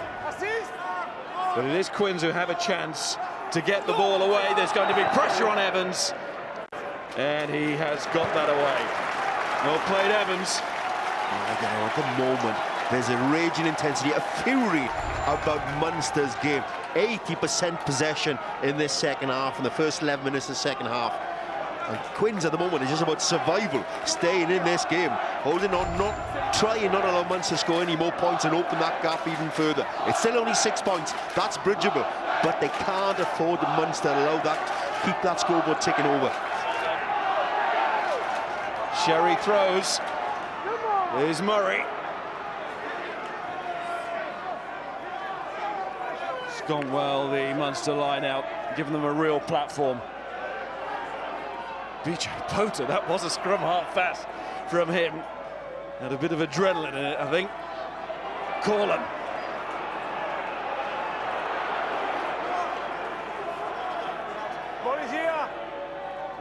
But it is Quins who have a chance to get the ball away. There's going to be pressure on Evans, and he has got that away. Well played, Evans. At the moment, there's a raging intensity, a fury about Munster's game. 80% possession in this second half, in the first 11 minutes of the second half. And Quins at the moment is just about survival, staying in this game, holding on, trying not to allow Munster to score any more points and open that gap even further. It's still only 6 points, that's bridgeable, but they can't afford Munster to allow that, keep that scoreboard ticking over. Sherry throws. There's Murray. It's gone well, the Munster line out, giving them a real platform. BJ Potter, that was a scrum half fast from him. Had a bit of adrenaline in it, I think. Corlin.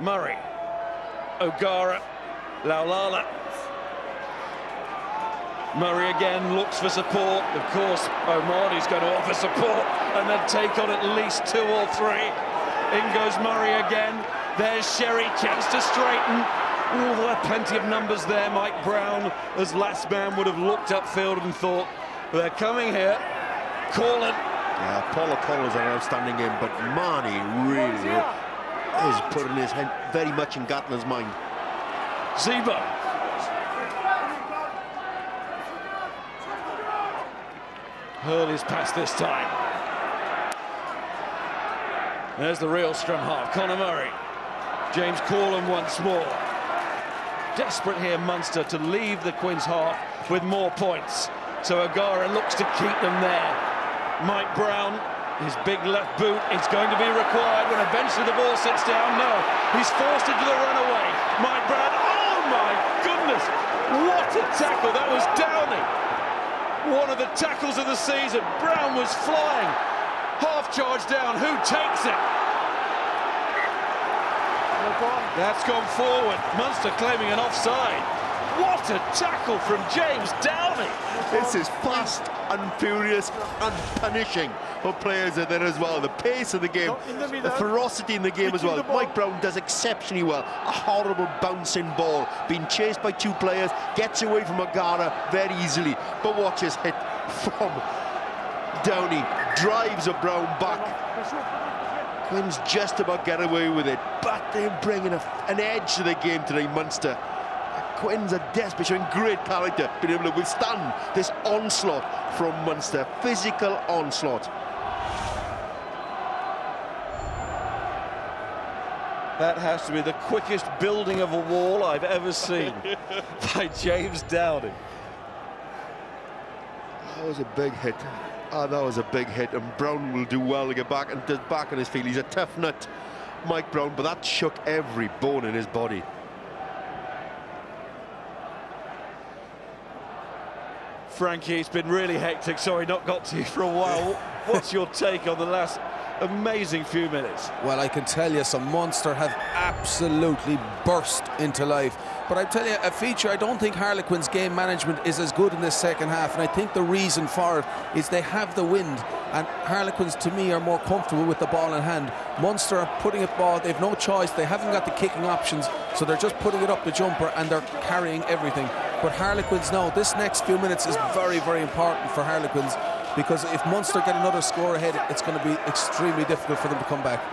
Murray. O'Gara, Laulala. Murray again looks for support. Of course, O'Mahony's going to offer support and then take on at least 2 or 3. In goes Murray again. There's Sherry, chance to straighten. Oh, there are plenty of numbers there. Mike Brown, as last man, would have looked upfield and thought, they're coming here. Corlin. Yeah, Paul O'Connell's an outstanding game, but Marnie really is putting his head very much in Gatland's mind. Zebo. Hurley's pass this time. There's the real scrum half, Conor Murray. James Corlin once more. Desperate here, Munster, to leave the Quins half with more points. So O'Gara looks to keep them there. Mike Brown, his big left boot, it's going to be required when eventually the ball sits down. No, he's forced into the runaway. Mike Brown, oh my goodness, what a tackle, that was Downey. One of the tackles of the season. Brown was flying. Half charge down, who takes it? That's gone forward. Munster claiming an offside. What a tackle from James Downey. This is fast and furious and punishing for players in there as well. The pace of the game, the ferocity in the game as well. Mike Brown does exceptionally well. A horrible bouncing ball, being chased by 2 players, gets away from O'Gara very easily. But watch his hit from Downey, drives a Brown back. Quins just about get away with it, but they're bringing an edge to the game today, Munster. Quins are desperate, showing great character, being able to withstand this onslaught from Munster, physical onslaught. That has to be the quickest building of a wall I've ever seen by James Downey. That was a big hit. That was a big hit, and Brown will do well to get back and back on his feet. He's a tough nut, Mike Brown, but that shook every bone in his body. Frankie, it's been really hectic. Sorry, not got to you for a while. What's your take on the last amazing few minutes? Well, I can tell you some Munster have absolutely burst into life. But I tell you, a feature, I don't think Harlequins' game management is as good in this second half, and I think the reason for it is they have the wind, and Harlequins, to me, are more comfortable with the ball in hand. Munster are putting it ball, they've no choice, they haven't got the kicking options, so they're just putting it up the jumper and they're carrying everything. But Harlequins now, this next few minutes is very, very important for Harlequins, because if Munster get another score ahead, it's going to be extremely difficult for them to come back.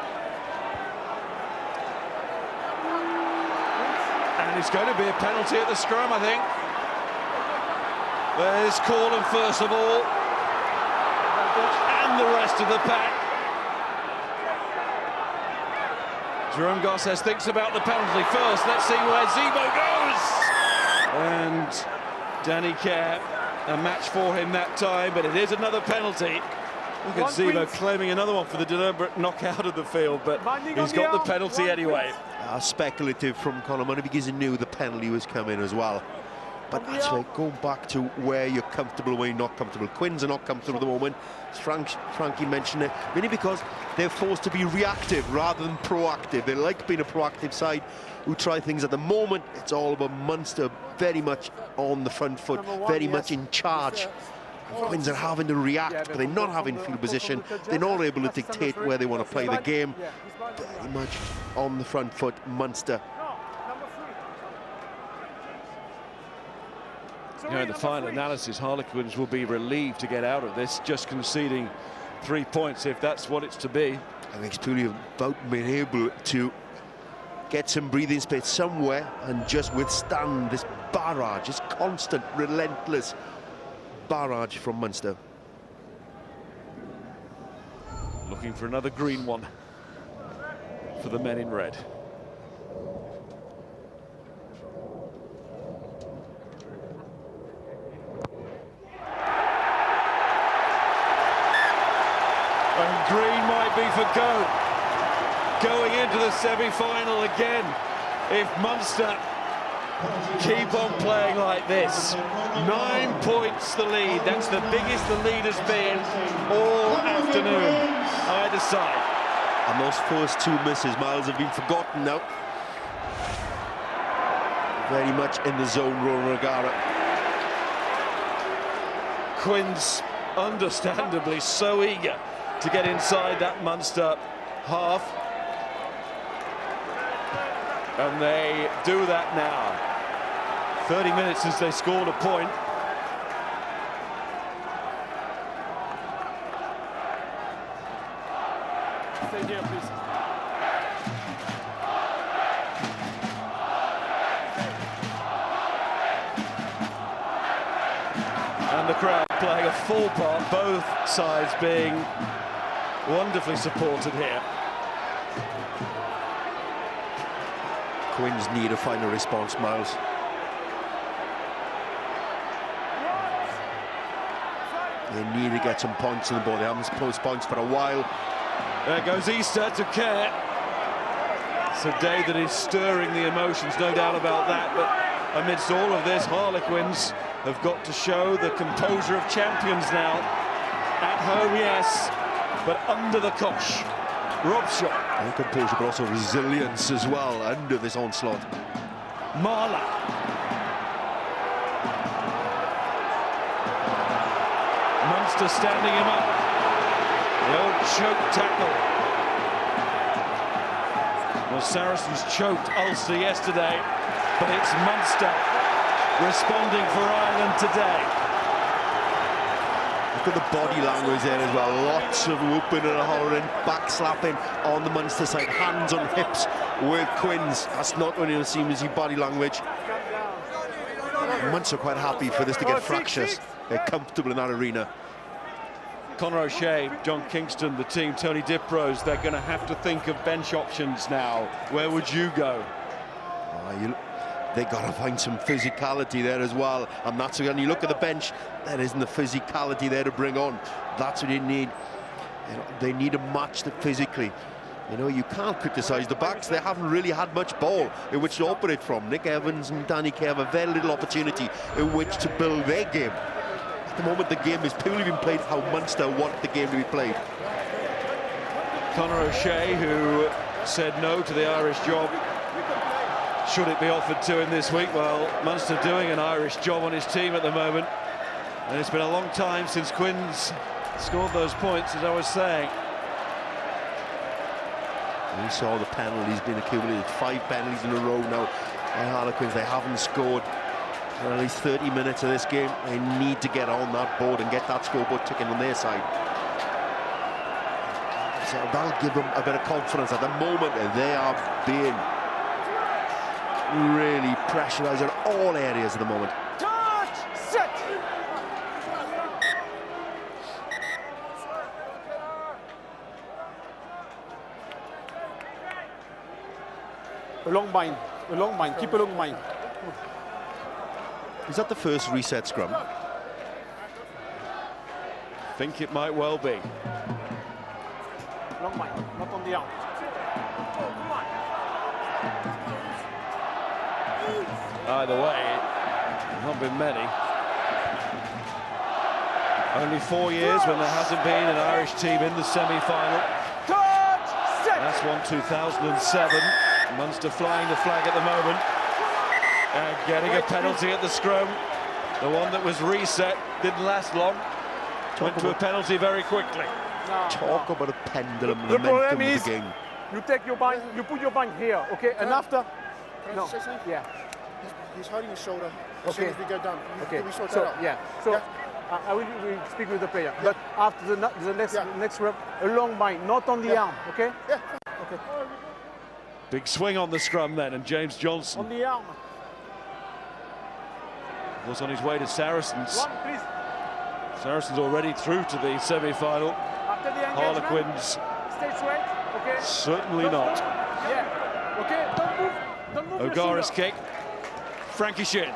And it's going to be a penalty at the scrum, I think. There's Corlin first of all, and the rest of the pack. Jerome Garces thinks about the penalty first. Let's see where Zebo goes. And Danny Kerr, a match for him that time, but it is another penalty. Look at Zebo claiming another one for the deliberate knockout of the field, but he's got the penalty anyway. Speculative from Conor Murray because he knew the penalty was coming as well. But that's right, going back to where you're comfortable, where you're not comfortable. Quins are not comfortable at the moment, as Frankie mentioned it, mainly because they're forced to be reactive rather than proactive. They like being a proactive side who try things. At the moment, it's all about Munster very much on the front foot, very much in charge. Quins are having to react, but they're not having field position. They're not able to dictate where they want to play the game. Very much on the front foot, Munster. You know, in the final analysis, Harlequins will be relieved to get out of this, just conceding 3 points if that's what it's to be. I think it's purely about being able to get some breathing space somewhere and just withstand this barrage, this constant, relentless barrage from Munster. Looking for another green one for the men in red. And green might be for going into the semi-final again if Munster keep on playing like this. 9 points the lead. That's the biggest the lead has been all afternoon, either side. And those first 2 misses, Miles, have been forgotten now. Very much in the zone, Ronan O'Gara. Quins, understandably so eager to get inside that Munster half. And they do that now. 30 minutes since they scored a point. Stay here, please. And the crowd playing a full part, both sides being wonderfully supported here. Quins need to find a response, Miles. They need to get some points on the board. They haven't posted points for a while. There goes Easter to care. It's a day that is stirring the emotions, no doubt about that. But amidst all of this, Harlequins have got to show the composure of champions now. At home, yes, but under the cosh. Rob shot. And composure, but also resilience as well under this onslaught. Marla. Munster standing him up. The old choke tackle. Well, Saracens choked Ulster yesterday, but it's Munster responding for Ireland today. Look at the body language there as well. Lots of whooping and hollering, backslapping on the Munster side. Hands on hips with Quins. That's not only the seamless body language. Munster are quite happy for this to get fractious. They're comfortable in that arena. Conor O'Shea, John Kingston, the team, Tony Diprose, they're going to have to think of bench options now. Where would you go? They got to find some physicality there as well, and that's when you look at the bench, there isn't the physicality there to bring on. That's what you need. You know, they need to match the physically. You know, you can't criticise the backs. They haven't really had much ball in which to operate from. Nick Evans and Danny Kerr have very little opportunity in which to build their game. At the moment, the game is purely being played how Munster want the game to be played. Conor O'Shea, who said no to the Irish job, should it be offered to him this week? Well, Munster doing an Irish job on his team at the moment, and it's been a long time since Quins scored those points, as I was saying. We saw the penalties being accumulated, 5 penalties in a row now by Harlequins. They haven't scored for at least 30 minutes of this game. They need to get on that board and get that scoreboard ticking on their side. So that'll give them a bit of confidence. At the moment, they are being really pressurised in all areas at the moment. Touch! Set! A long bind, keep a long bind. Is that the first reset scrum? I think it might well be. Long bind, not on the arm. Either way, not been many. Only 4 years when there hasn't been an Irish team in the semi-final. Touch! Set! That's one 2007. Munster flying the flag at the moment. And getting a penalty at the scrum. The one that was reset didn't last long. Went to a penalty very quickly. Talk about a pendulum, The momentum problem of is, the game. you take your bind, you put your bind here, okay? And after, no, Say something? yeah, He's hurting his shoulder as Okay. soon as we go down. okay. Can we sort So that out? yeah, so Yeah. I will speak with the player. But after the next rep, a long bind, not on the arm, okay? Yeah. Okay. Big swing on the scrum then, and James Johnson On the arm. was on his way to Saracens. One, please. Saracens already through to the semi-final. After the engagement, Harlequins stay straight, okay? certainly Don't not. move. Yeah, okay, don't move your O'Gara's shoulder. kick. Frankie Shin.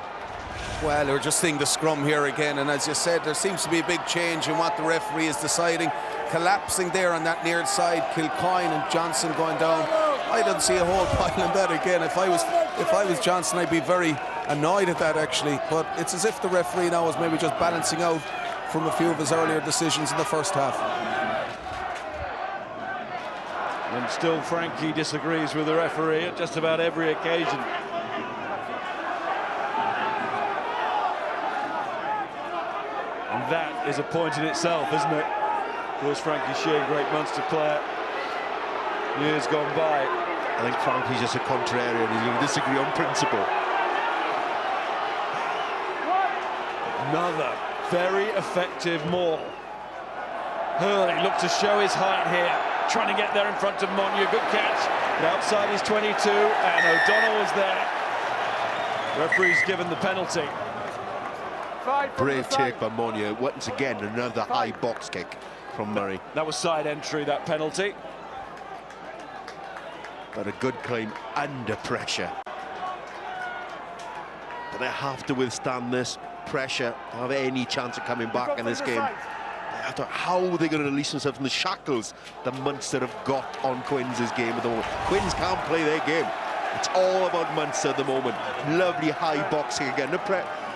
Well, we're just seeing the scrum here again, and as you said, there seems to be a big change in what the referee is deciding. Collapsing there on that near side, Kilcoyne and Johnson going down. I don't see a whole pile in that again. If I was Johnson, I'd be very annoyed at that actually. But it's as if the referee now is maybe just balancing out from a few of his earlier decisions in the first half. And still Frankie disagrees with the referee at just about every occasion. that is a point in itself, isn't it? Of course, Frankie Shear, great Munster player, years gone by. I think Frankie's just a contrarian. He's going to disagree on principle. Another very effective maul. Hurley looked to show his height here, trying to get there in front of Monye. Good catch, but outside his 22, and O'Donnell was there. Referee's given the penalty. Brave take by Monye. Once again, another high box kick from Murray. That was side entry, that penalty. But a good claim under pressure. But they have to withstand this pressure to have any chance of coming back in this game. How are they going to release themselves from the shackles that Munster have got on Quins' game at the moment? Quins can't play their game. It's all about Munster at the moment. Lovely high boxing again.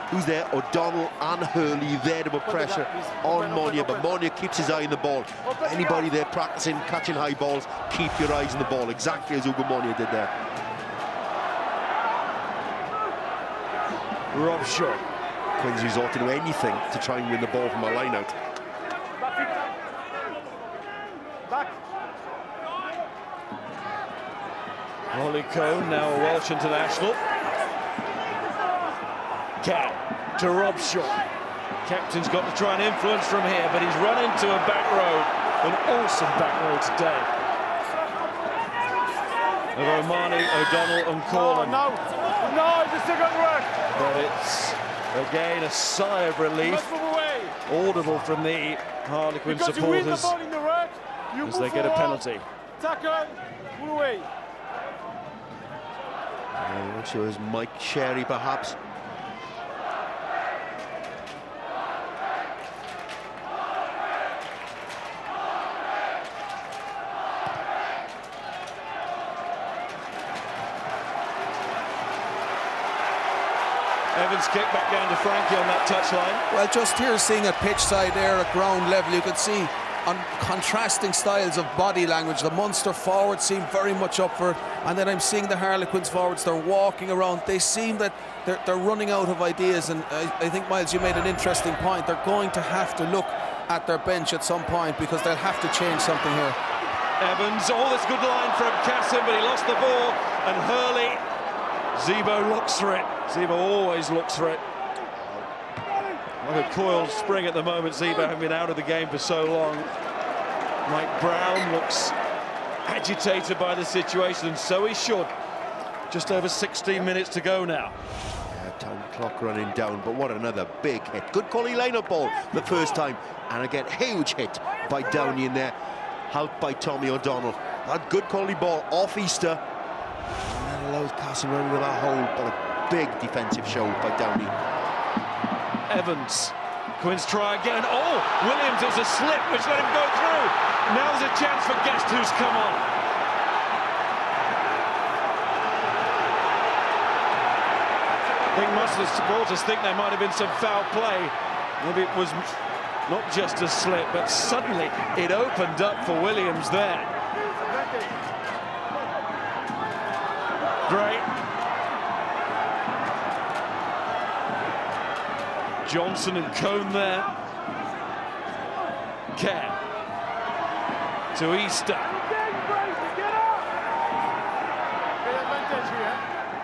Who's there? O'Donnell and Hurley there to put pressure on Monye, but Monye keeps his eye on the ball. Anybody there practicing catching high balls, keep your eyes on the ball, exactly as Ugo Monye did there. Rob Shaw. Quins resort to do anything to try and win the ball from a line out. Ollie Cohn, now a Welsh international. Cat to Rob Shaw. Captain's got to try and influence from here, but he's run into a back road, an awesome back road today. Of O'Mahony, O'Donnell and Corlin. No, it's a second work. But it's, again, a sigh of relief, audible from the Harlequin Because you win the supporters ball in the ruck, you as move they get a forward, penalty. tackle, move away. I'm not sure it was Mike Sherry, perhaps. Evans kick back down to Frankie on that touchline. Well, just here seeing at pitch side there at ground level, you could see on contrasting styles of body language. The Munster forwards seem very much up for it, and then I'm seeing the Harlequins forwards, they're walking around. They seem that they're running out of ideas, and I think, Miles, you made an interesting point. They're going to have to look at their bench at some point because they'll have to change something here. Evans, this good line from Cassim, but he lost the ball, and Hurley, Zebo looks for it. Zebo always looks for it. Like a coiled spring at the moment. Zebo having been out of the game for so long. Mike Brown looks agitated by the situation, and so he should. Just over 16 minutes to go now. Yeah, time clock running down, but what another big hit. Good quality line-up ball the first time, and again, huge hit by Downey in there, helped by Tommy O'Donnell. That good quality ball off Easter, and that allows Cassim running with that hole, but a big defensive show by Downey. Evans, Quins try again. Williams, it was a slip which let him go through. Now there's a chance for guest who's come on. I think most of the supporters think there might have been some foul play. Maybe it was not just a slip, but suddenly it opened up for Williams there. Great. Johnson and Cohn there. Kerr to Easter.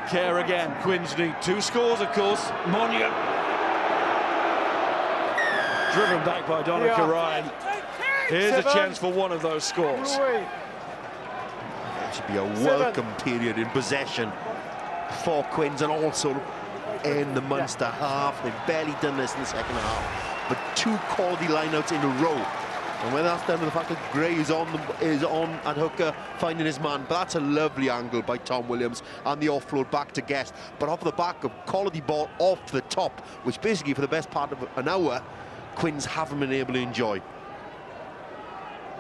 Kerr again. Quins need 2 scores, of course. Monye driven back by Donica Ryan. Here's a chance for one of those scores. It should be a welcome period in possession for Quins, and also in the Munster half. They've barely done this in the second half, but 2 quality lineouts in a row. And when that's down to the fact that Gray is on at hooker, finding his man. But that's a lovely angle by Tom Williams, and the offload back to Guest. But off the back of quality ball off the top, which basically for the best part of an hour, Quins haven't been able to enjoy.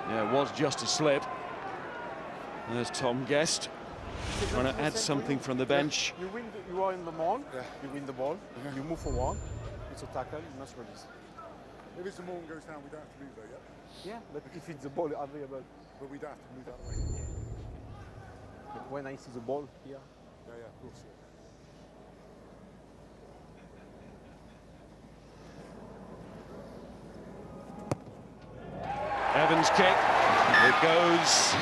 Yeah, it was just a slip. There's Tom Guest trying to add something from the bench. You are in the ball, you win the ball, you move forward, it's a tackle, you must release. If it's the ball goes down, we don't have to move though, yeah? Yeah, but if it's the ball available. But we don't have to move that way. But when I see the ball here. Yeah, of course. Yeah. Evans kick. It goes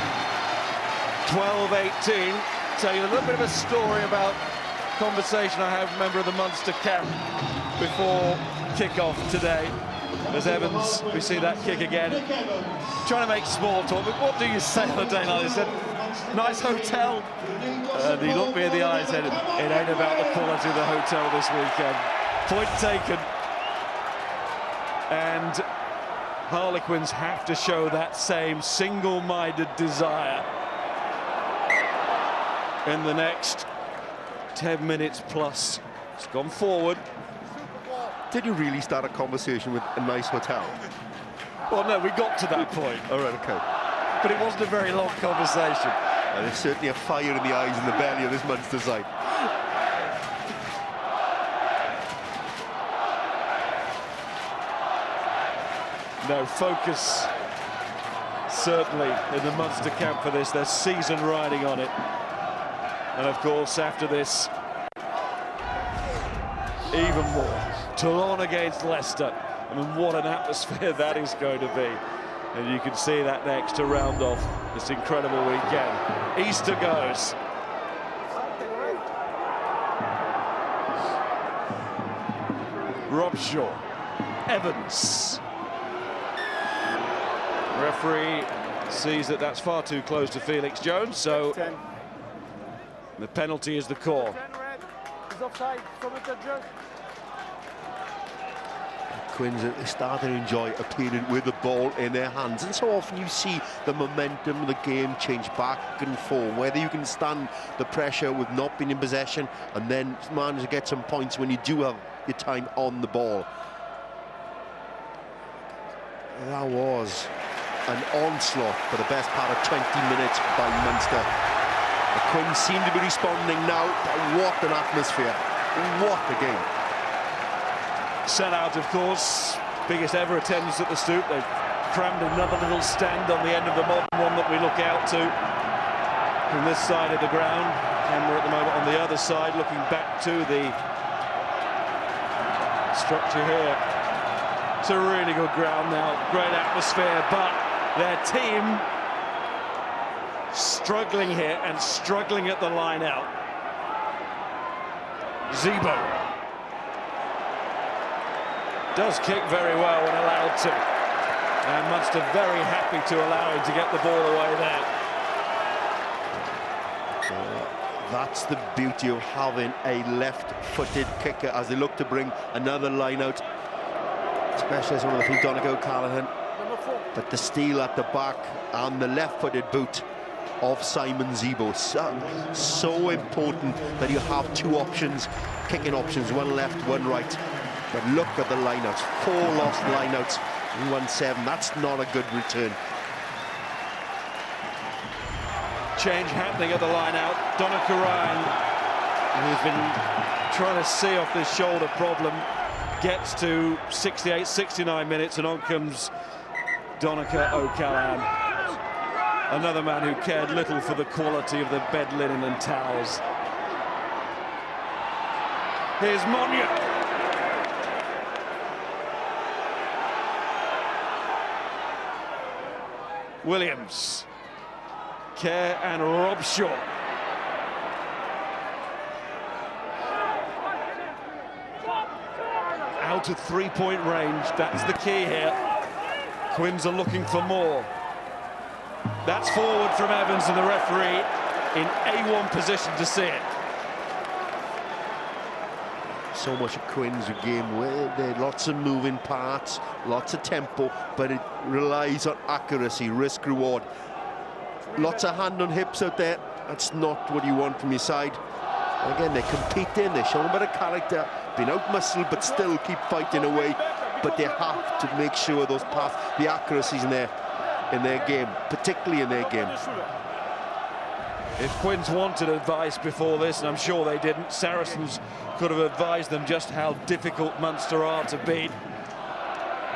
12-18. Tell you a little bit of a story about conversation I had with a member of the Munster camp before kick-off today. As Evans, we see that kick again, trying to make small talk. But what do you say on a day like this? He said, nice hotel. And he looked me in the eye and said, it ain't about the quality of the hotel this weekend. Point taken. And Harlequins have to show that same single-minded desire in the next 10 minutes plus. It's gone forward. Did you really start a conversation with a nice hotel? Well, no, we got to that point. All right, okay. But it wasn't a very long conversation. And there's certainly a fire in the eyes and the belly of this Munster side. No focus, certainly, in the Munster camp for this. There's season riding on it. And of course, after this, even more. Toulon against Leicester. I mean, what an atmosphere that is going to be. And you can see that next to round off this incredible weekend. Easter goes. Robshaw. Evans. Referee sees that that's far too close to Felix Jones, so the penalty is the call. He's offside. Quins are starting to enjoy appearing with the ball in their hands, and so often you see the momentum of the game change back and forth, whether you can stand the pressure with not being in possession and then manage to get some points when you do have your time on the ball. That was an onslaught for the best part of 20 minutes by Munster. The Quins seem to be responding now, but what an atmosphere, what a game. Sellout, of course, biggest ever attendance at the Stoop. They've crammed another little stand on the end of the modern one that we look out to from this side of the ground. Camera at the moment on the other side, looking back to the structure here. It's a really good ground now, great atmosphere, but their team struggling here and struggling at the line out. Zebo does kick very well when allowed to, and Munster very happy to allow him to get the ball away there. That's the beauty of having a left-footed kicker as they look to bring another line out, especially as one of the Donegal Callaghan. But the steal at the back and the left-footed boot of Simon Zebo, so important that you have two options, kicking options, one left, one right. But look at the lineouts, 4 lost lineouts in 1-7. That's not a good return. Change happening at the line out. Donica Ryan, who's been trying to see off this shoulder problem, gets to 68, 69 minutes, and on comes Donica O'Callaghan. Another man who cared little for the quality of the bed linen and towels. Here's Monia. Williams, Kerr and Robshaw. Out of 3-point range, that's the key here. Quins are looking for more. That's forward from Evans, and the referee in A1 position to see it. So much of Quins' game where there are lots of moving parts, lots of tempo, but it relies on accuracy, risk-reward. Lots of hand on hips out there. That's not what you want from your side. Again, they're competing, they're showing a bit of character, been out-muscled, but still keep fighting away. But they have to make sure those paths, the accuracy's in their game, particularly in their game. If Quins wanted advice before this, and I'm sure they didn't, Saracens could have advised them just how difficult Munster are to beat.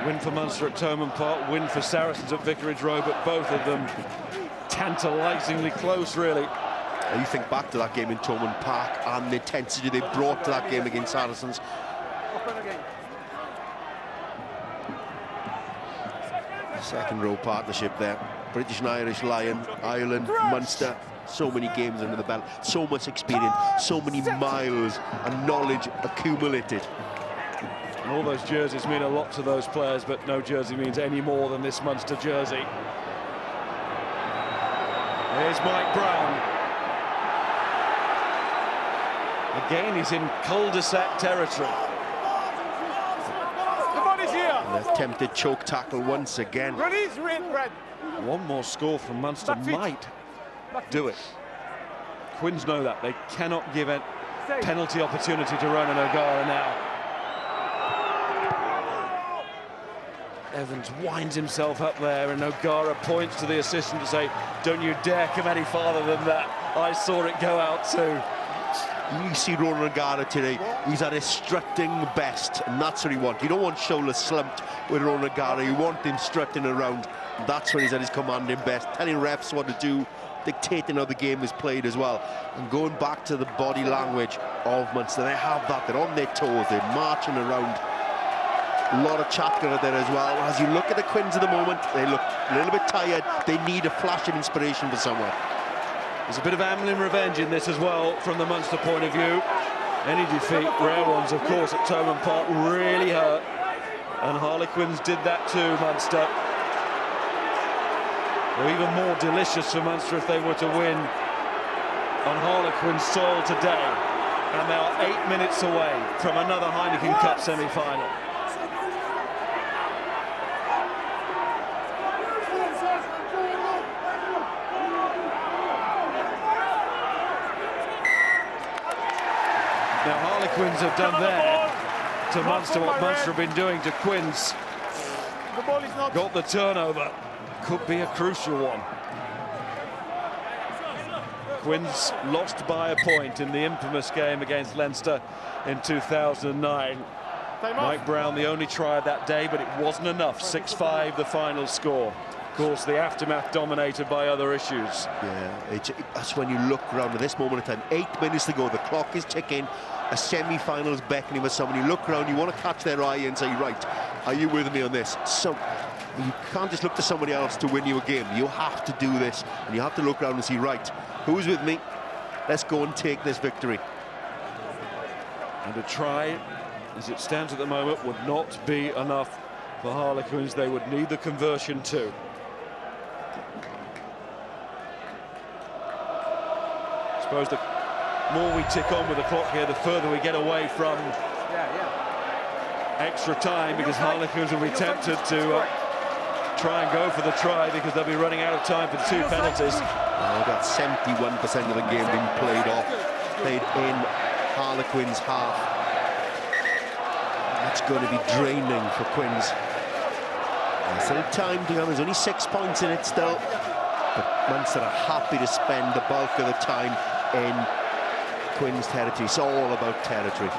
Win for Munster at Thomond Park, win for Saracens at Vicarage Road, but both of them tantalisingly close, really. You think back to that game in Thomond Park and the intensity they brought to that game against Saracens. Second row partnership there. British and Irish Lion, Ireland, Munster. So many games under the belt, so much experience, so many miles and knowledge accumulated. And all those jerseys mean a lot to those players, but no jersey means any more than this Munster jersey. Here's Mike Brown. Again, he's in cul-de-sac territory. The body's here. An attempted choke tackle once again. Release, Red. One more score from Munster might do it. Quins know that. They cannot give a penalty opportunity to Ronan O'Gara now. Evans winds himself up there, and O'Gara points to the assistant to say, don't you dare come any farther than that. I saw it go out too. You see Ronan O'Gara today, he's at his strutting best, and that's what you want. You don't want shoulders slumped with Ronan O'Gara, you want him strutting around. That's when he's at his commanding best, telling refs what to do, dictating how the game is played as well. And going back to the body language of Munster, they have that, they're on their toes, they're marching around. A lot of chat going there as well. As you look at the Quins at the moment, they look a little bit tired, they need a flash of inspiration for somewhere. There's a bit of Amlin revenge in this as well, from the Munster point of view. Any defeat, rare ones, of course, at Thomond Park really hurt. And Harlequins did that too, Munster. They're even more delicious for Munster if they were to win on Harlequins soil today. And they are 8 minutes away from another Heineken Cup semi-final. Now Harlequins have done there to Munster what Munster have been doing to Quins. The ball is not. Got the turnover. Could be a crucial one. Quins lost by a point in the infamous game against Leinster in 2009. Mike Brown, the only try of that day, but it wasn't enough. 6-5 the final score. Of course, the aftermath dominated by other issues. Yeah, that's when you look around at this moment in time. 8 minutes to go, the clock is ticking, a semi-final is beckoning for someone. You look around, you want to catch their eye and say, right, are you with me on this? So you can't just look to somebody else to win you a game. You have to do this, and you have to look around and see, right, who's with me? Let's go and take this victory. And a try, as it stands at the moment, would not be enough for Harlequins. They would need the conversion too. I suppose the more we tick on with the clock here, the further we get away from extra time, because Harlequins will be tempted to try and go for the try, because they'll be running out of time for the two penalties. They've got 71% of the game being played off, played in Harlequins' half. That's going to be draining for Quins. There's still time to go, there's only 6 points in it still. But Munster are happy to spend the bulk of the time in Quins' territory. It's all about territory.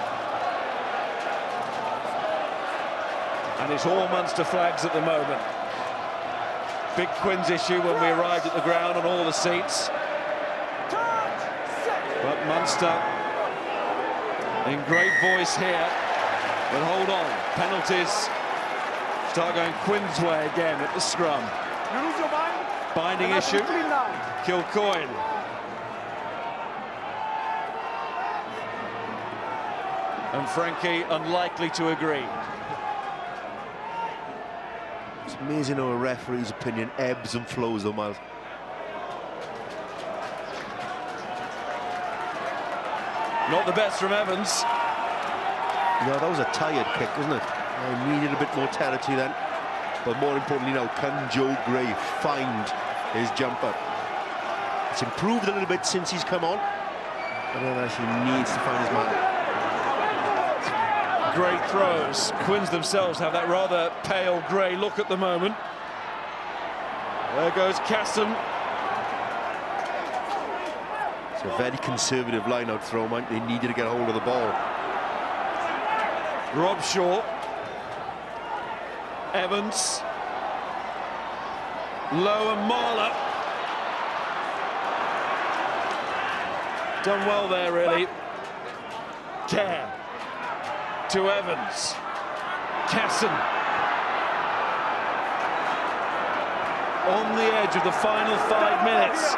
And it's all Munster flags at the moment. Big Quins issue when we arrived at the ground on all the seats. But Munster in great voice here. But hold on, penalties start going Quins' way again at the scrum. You lose your mind. Binding issue, Kilcoyne. And Frankie unlikely to agree. It's amazing how a referee's opinion ebbs and flows though, Miles. Not the best from Evans. No, that was a tired kick, wasn't it? I needed a bit more territory then. But more importantly now, can Joe Gray find his jumper? It's improved a little bit since he's come on. But then actually needs to find his man. Great throws. Quins themselves have that rather pale grey look at the moment. There goes Casson. It's a very conservative line-out throw, man. They needed to get a hold of the ball. Rob Shaw. Evans. Low and Marler. Done well there, really. Care to Evans. Casson. on the edge of the final 5 minutes.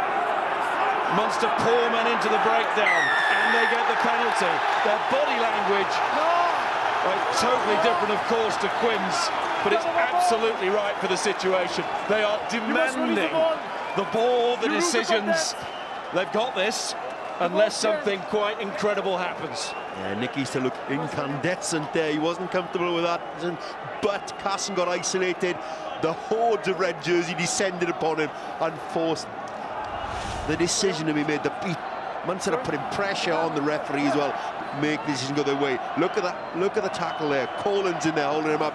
Munster pour men into the breakdown, and they get the penalty. Their body language, totally different, of course, to Quinn's, but it's absolutely right for the situation. They are demanding the ball, the decisions. They've got this, unless something quite incredible happens. Yeah, Nick used to look incandescent there. He wasn't comfortable with that, but Carson got isolated. The hordes of red jersey descended upon him and forced the decision to be made. Munster are putting pressure on the referee as well. Make the decision go their way. Look at that! Look at the tackle there. Colin's in there holding him up.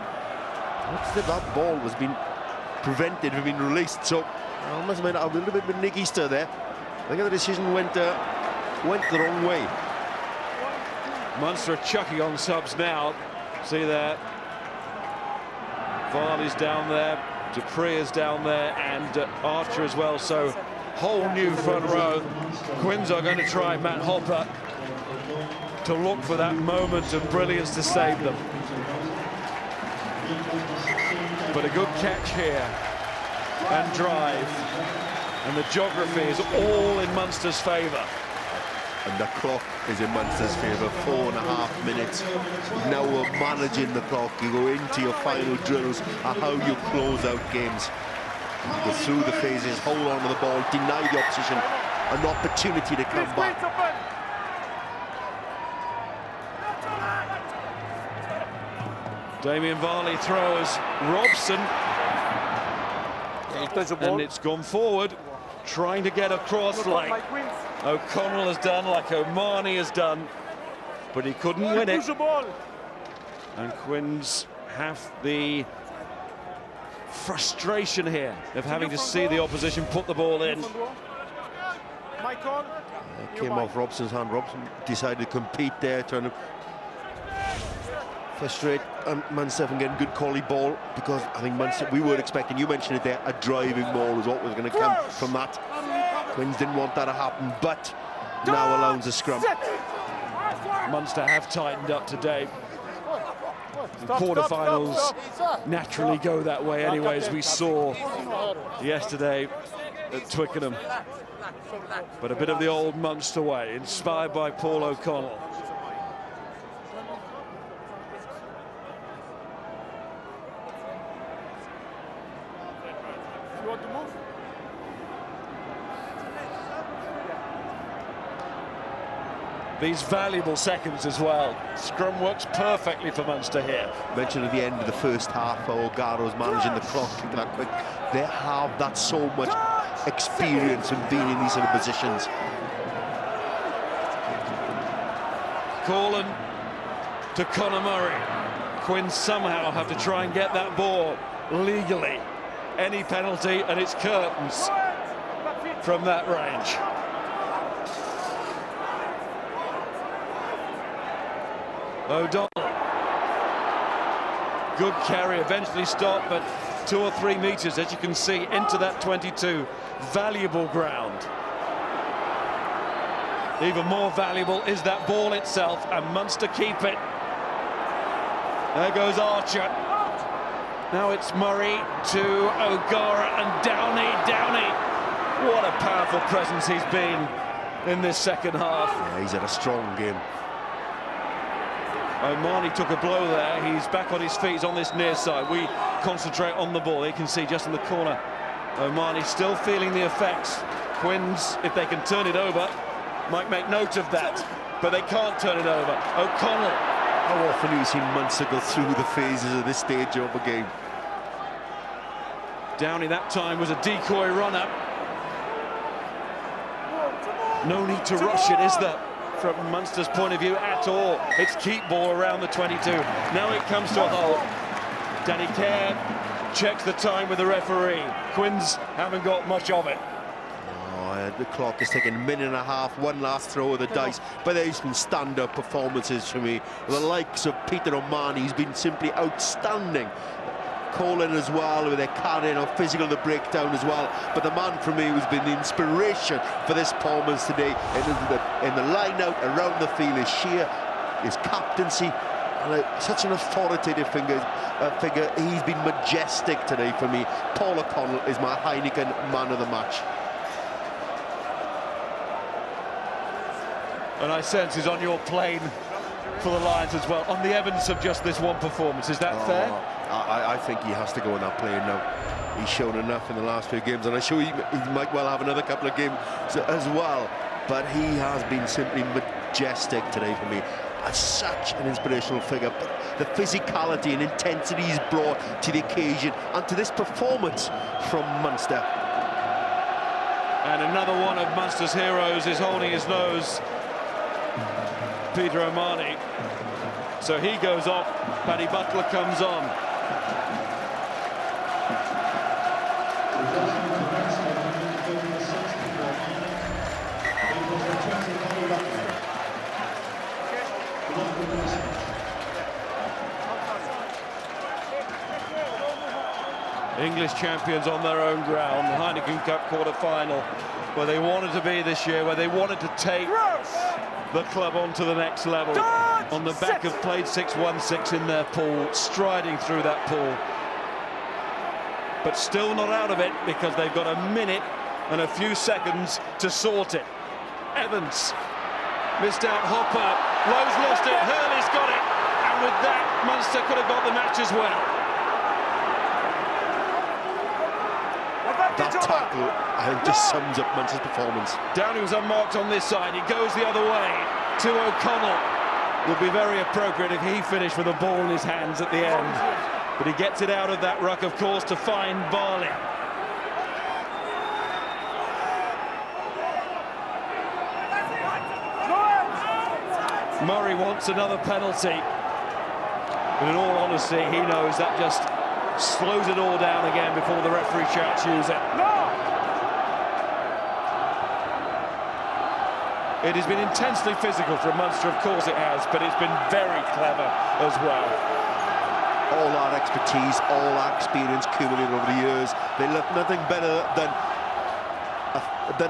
That ball was being prevented from being released. So I must admit, a little bit with Nick Easter there. I think the decision went the wrong way. Munster chucking on subs now. See there. Varley's down there. Dupree is down there, and Archer as well. So whole new front row. Quins are going to try Matt Hopper to look for that moment of brilliance to save them. But a good catch here, and drive, and the geography is all in Munster's favour. And the clock is in Munster's favour. 4.5 minutes. Now we're managing the clock. You go into your final drills and how you close out games. You go through the phases, hold on to the ball, deny the opposition an opportunity to come back. Damien Varley throws. Robson, and it's gone forward, trying to get across like O'Connell has done, like O'Mahony has done, but he couldn't win it. And Quins have the frustration here of having to see the opposition put the ball in. It came off Robson's hand. Robson decided to compete there, trying to frustrate Munster from getting good quality ball, because I think Munster, we were expecting, you mentioned it there, a driving ball was what was going to come from that. Quins didn't want that to happen, but now allows a scrum. Munster have tightened up today. The quarterfinals naturally go that way anyway, as we saw yesterday at Twickenham. But a bit of the old Munster way, inspired by Paul O'Connell. You want to move? These valuable seconds as well. Scrum works perfectly for Munster here. Mentioned at the end of the first half, O'Gara's managing the clock that quick. They have that so much experience in being in these sort of positions. Corlin to Conor Murray. Quinn somehow have to try and get that ball legally. Any penalty and it's curtains from that range. O'Donnell. Good carry, eventually stopped, but 2 or 3 metres, as you can see, into that 22. Valuable ground. Even more valuable is that ball itself, and Munster keep it. There goes Archer. Now it's Murray to O'Gara and Downey. What a powerful presence he's been in this second half. Yeah, he's had a strong game. O'Mahony took a blow there. He's back on his feet. He's on this near side. We concentrate on the ball. You can see just in the corner, O'Mahony still feeling the effects. Quins, if they can turn it over, might make note of that, but they can't turn it over. O'Connell. How often have you seen Munster go through the phases of this stage of a game? Downey that time was a decoy runner. No need to rush it, is there? From Munster's point of view at all. It's keep ball around the 22. Now it comes to a halt. Danny Kerr checks the time with the referee. Quins haven't got much of it. Oh, the clock is taking a minute and a half, one last throw of the dice. But there's been stand-up performances for me. The likes of Peter O'Mahony, he's been simply outstanding. Colin as well, with their carrying or physical the breakdown as well. But the man for me who's been the inspiration for this performance today in the line out around the field is sheer, his captaincy, and such an authoritative figure. He's been majestic today for me. Paul O'Connell is my Heineken man of the match. And I sense he's on your plane for the Lions as well, on the evidence of just this one performance. Is that fair? I think he has to go on that plane now. He's shown enough in the last few games, and I'm sure he might well have another couple of games as well. But he has been simply majestic today for me. As such an inspirational figure. But the physicality and intensity he's brought to the occasion and to this performance from Munster. And another one of Munster's heroes is holding his nose, Peter O'Mahony. So he goes off, Paddy Butler comes on. English champions on their own ground, the Heineken Cup quarter-final, where they wanted to be this year, where they wanted to take the club on to the next level. On the back of played 6-1-6 in their pool, striding through that pool. But still not out of it, because they've got a minute and a few seconds to sort it. Evans missed out Hopper, Lowe's lost it, Hurley's got it, and with that, Munster could have got the match as well. That tackle, I think, just sums up Munster's performance. Downey was unmarked on this side, he goes the other way to O'Connell. Would be very appropriate if he finished with a ball in his hands at the end. But he gets it out of that ruck, of course, to find Barley. Murray wants another penalty. But in all honesty, he knows that just slows it all down again before the referee shouts use it. It has been intensely physical from Munster, of course it has, but it's been very clever as well. All our expertise, all our experience accumulated over the years, they look nothing better than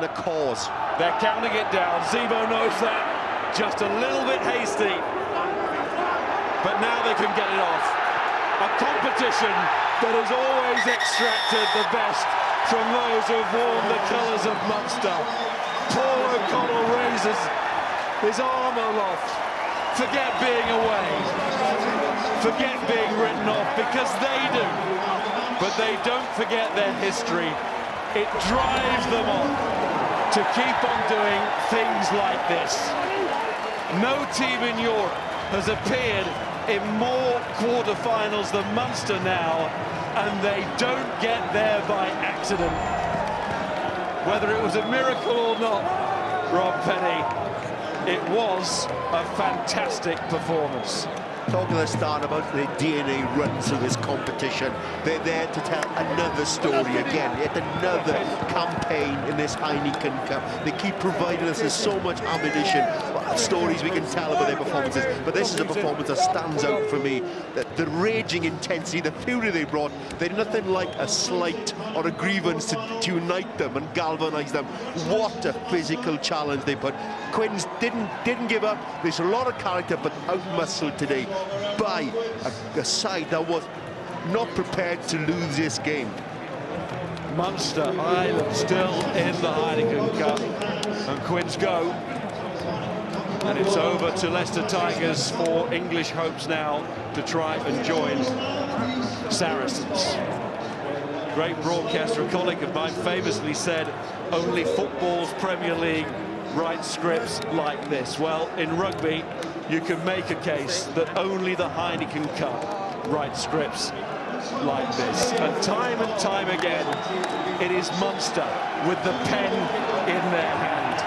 a cause. They're counting it down. Zebo knows that. Just a little bit hasty. But now they can get it off. A competition that has always extracted the best from those who have worn the colours of Munster. Paul O'Connell raises his arm aloft. Forget being away. Forget being written off, because they do. But they don't forget their history. It drives them on to keep on doing things like this. No team in Europe has appeared in more quarter-finals than Munster now, and they don't get there by accident. Whether it was a miracle or not, Rob Penny, it was a fantastic performance. Talking at the start about the DNA run through this competition, they're there to tell another story again, yet another campaign in this Heineken Cup. They keep providing us with so much ammunition, stories we can tell about their performances, but this is a performance that stands out for me. The raging intensity, the fury they brought, they're nothing like a slight or a grievance to unite them and galvanise them. What a physical challenge they put. Quins didn't give up. There's a lot of character, but out-muscled today by a side that was not prepared to lose this game. Munster, Ireland still in the Heineken Cup, and Quins go. And it's over to Leicester Tigers for English hopes now to try and join Saracens. Great broadcaster, a colleague of mine, famously said, only football's Premier League writes scripts like this. Well, in rugby, you can make a case that only the Heineken Cup writes scripts like this. And time again, it is Munster with the pen in their hand.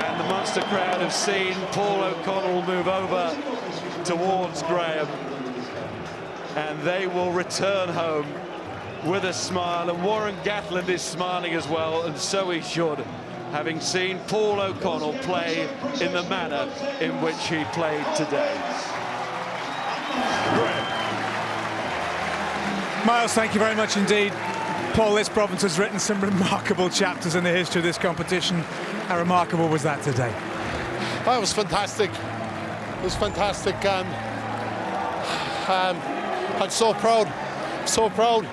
And the Munster crowd have seen Paul O'Connell move over towards Graham, and they will return home with a smile. And Warren Gatland is smiling as well, and so he should, having seen Paul O'Connell play in the manner in which he played today. Graham. Miles, thank you very much indeed. Paul, this province has written some remarkable chapters in the history of this competition. How remarkable was that today? That was fantastic. was fantastic. I'm so proud, so proud.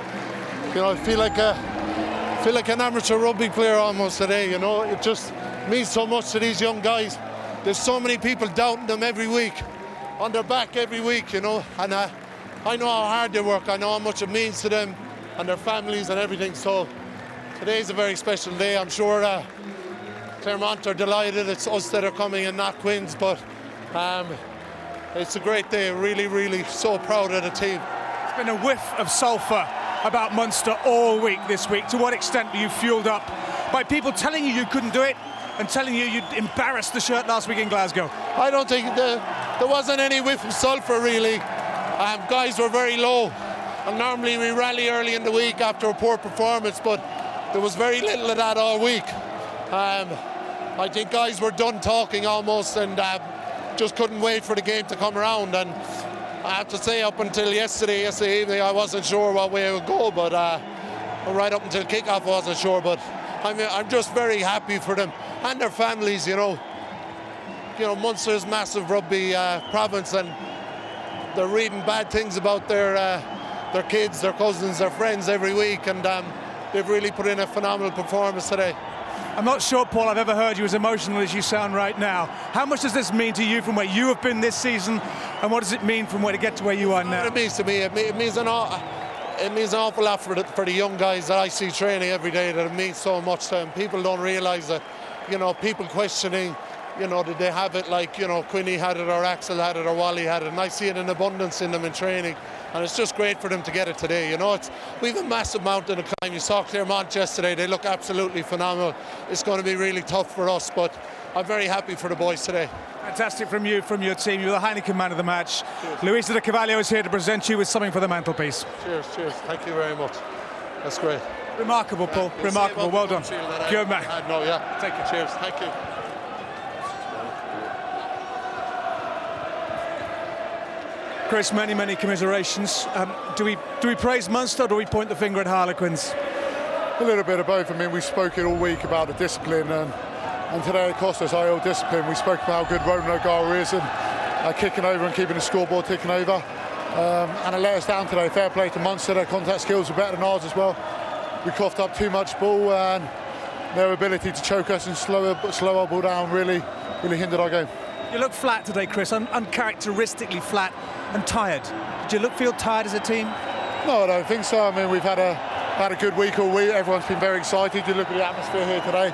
You know, I feel like an amateur rugby player almost today. You know, it just means so much to these young guys. There's so many people doubting them every week, on their back every week. You know, and I know how hard they work. I know how much it means to them and their families and everything. So today's a very special day. I'm sure Claremont are delighted. It's us that are coming and not Quins, but it's a great day. Really, really so proud of the team. It's been a whiff of sulphur about Munster all week this week. To what extent were you fueled up by people telling you couldn't do it and telling you you'd embarrassed the shirt last week in Glasgow? I don't think there wasn't any whiff of sulphur, really. Guys were very low, and normally we rally early in the week after a poor performance, but there was very little of that all week. I think guys were done talking almost, and just couldn't wait for the game to come around. And I have to say, up until yesterday evening, I wasn't sure what way it would go, but right up until kickoff I wasn't sure. But I'm just very happy for them and their families. You know, Munster's massive rugby province, and they're reading bad things about their kids, their cousins, their friends every week, and they've really put in a phenomenal performance today. I'm not sure, Paul, I've ever heard you as emotional as you sound right now. How much does this mean to you from where you have been this season, and what does it mean from where to get to where you are now? What it means to me, it means an awful lot for the young guys that I see training every day, that it means so much to them. People don't realise that, people questioning, did they have it like, Quinny had it, or Axel had it, or Wally had it, and I see it in abundance in them in training, and it's just great for them to get it today. We've a massive mountain to climb. You saw Claremont yesterday, they look absolutely phenomenal. It's going to be really tough for us, but I'm very happy for the boys today. Fantastic from you, from your team. You're the Heineken man of the match. Luisa de Carvalho is here to present you with something for the mantelpiece. Cheers. Thank you very much. That's great. Remarkable, Paul. Remarkable. Well done. Good man. Take it. Cheers. Thank you. Chris, many commiserations. Do we praise Munster, or do we point the finger at Harlequins? A little bit of both. I mean, we spoke it all week about the discipline, and today it cost us our discipline. We spoke about how good Ronan O'Gara is, and kicking over and keeping the scoreboard ticking over. And it let us down today. Fair play to Munster. Their contact skills were better than ours as well. We coughed up too much ball, and their ability to choke us and slow our ball down really hindered our game. You look flat today, Chris, uncharacteristically flat and tired. Did you feel tired as a team? No, I don't think so. I mean, we've had a good week all week. Everyone's been very excited. You look at the atmosphere here today.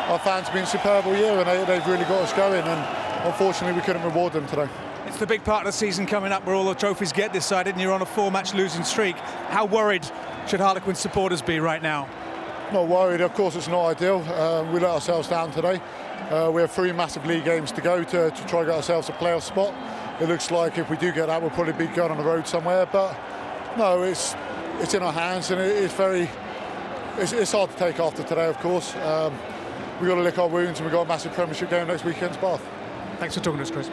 Our fans have been superb all year, and they've really got us going, and unfortunately we couldn't reward them today. It's the big part of the season coming up where all the trophies get decided, and you're on a 4-match losing streak. How worried should Harlequin supporters be right now? Not worried. Of course, it's not ideal. We let ourselves down today. We have 3 massive league games to go to try and get ourselves a playoff spot. It looks like if we do get that, we'll probably be going on the road somewhere. But no, it's in our hands, and it's hard to take after today. Of course, we've got to lick our wounds, and we've got a massive Premiership game next weekend, Bath. Thanks for talking to us, Chris.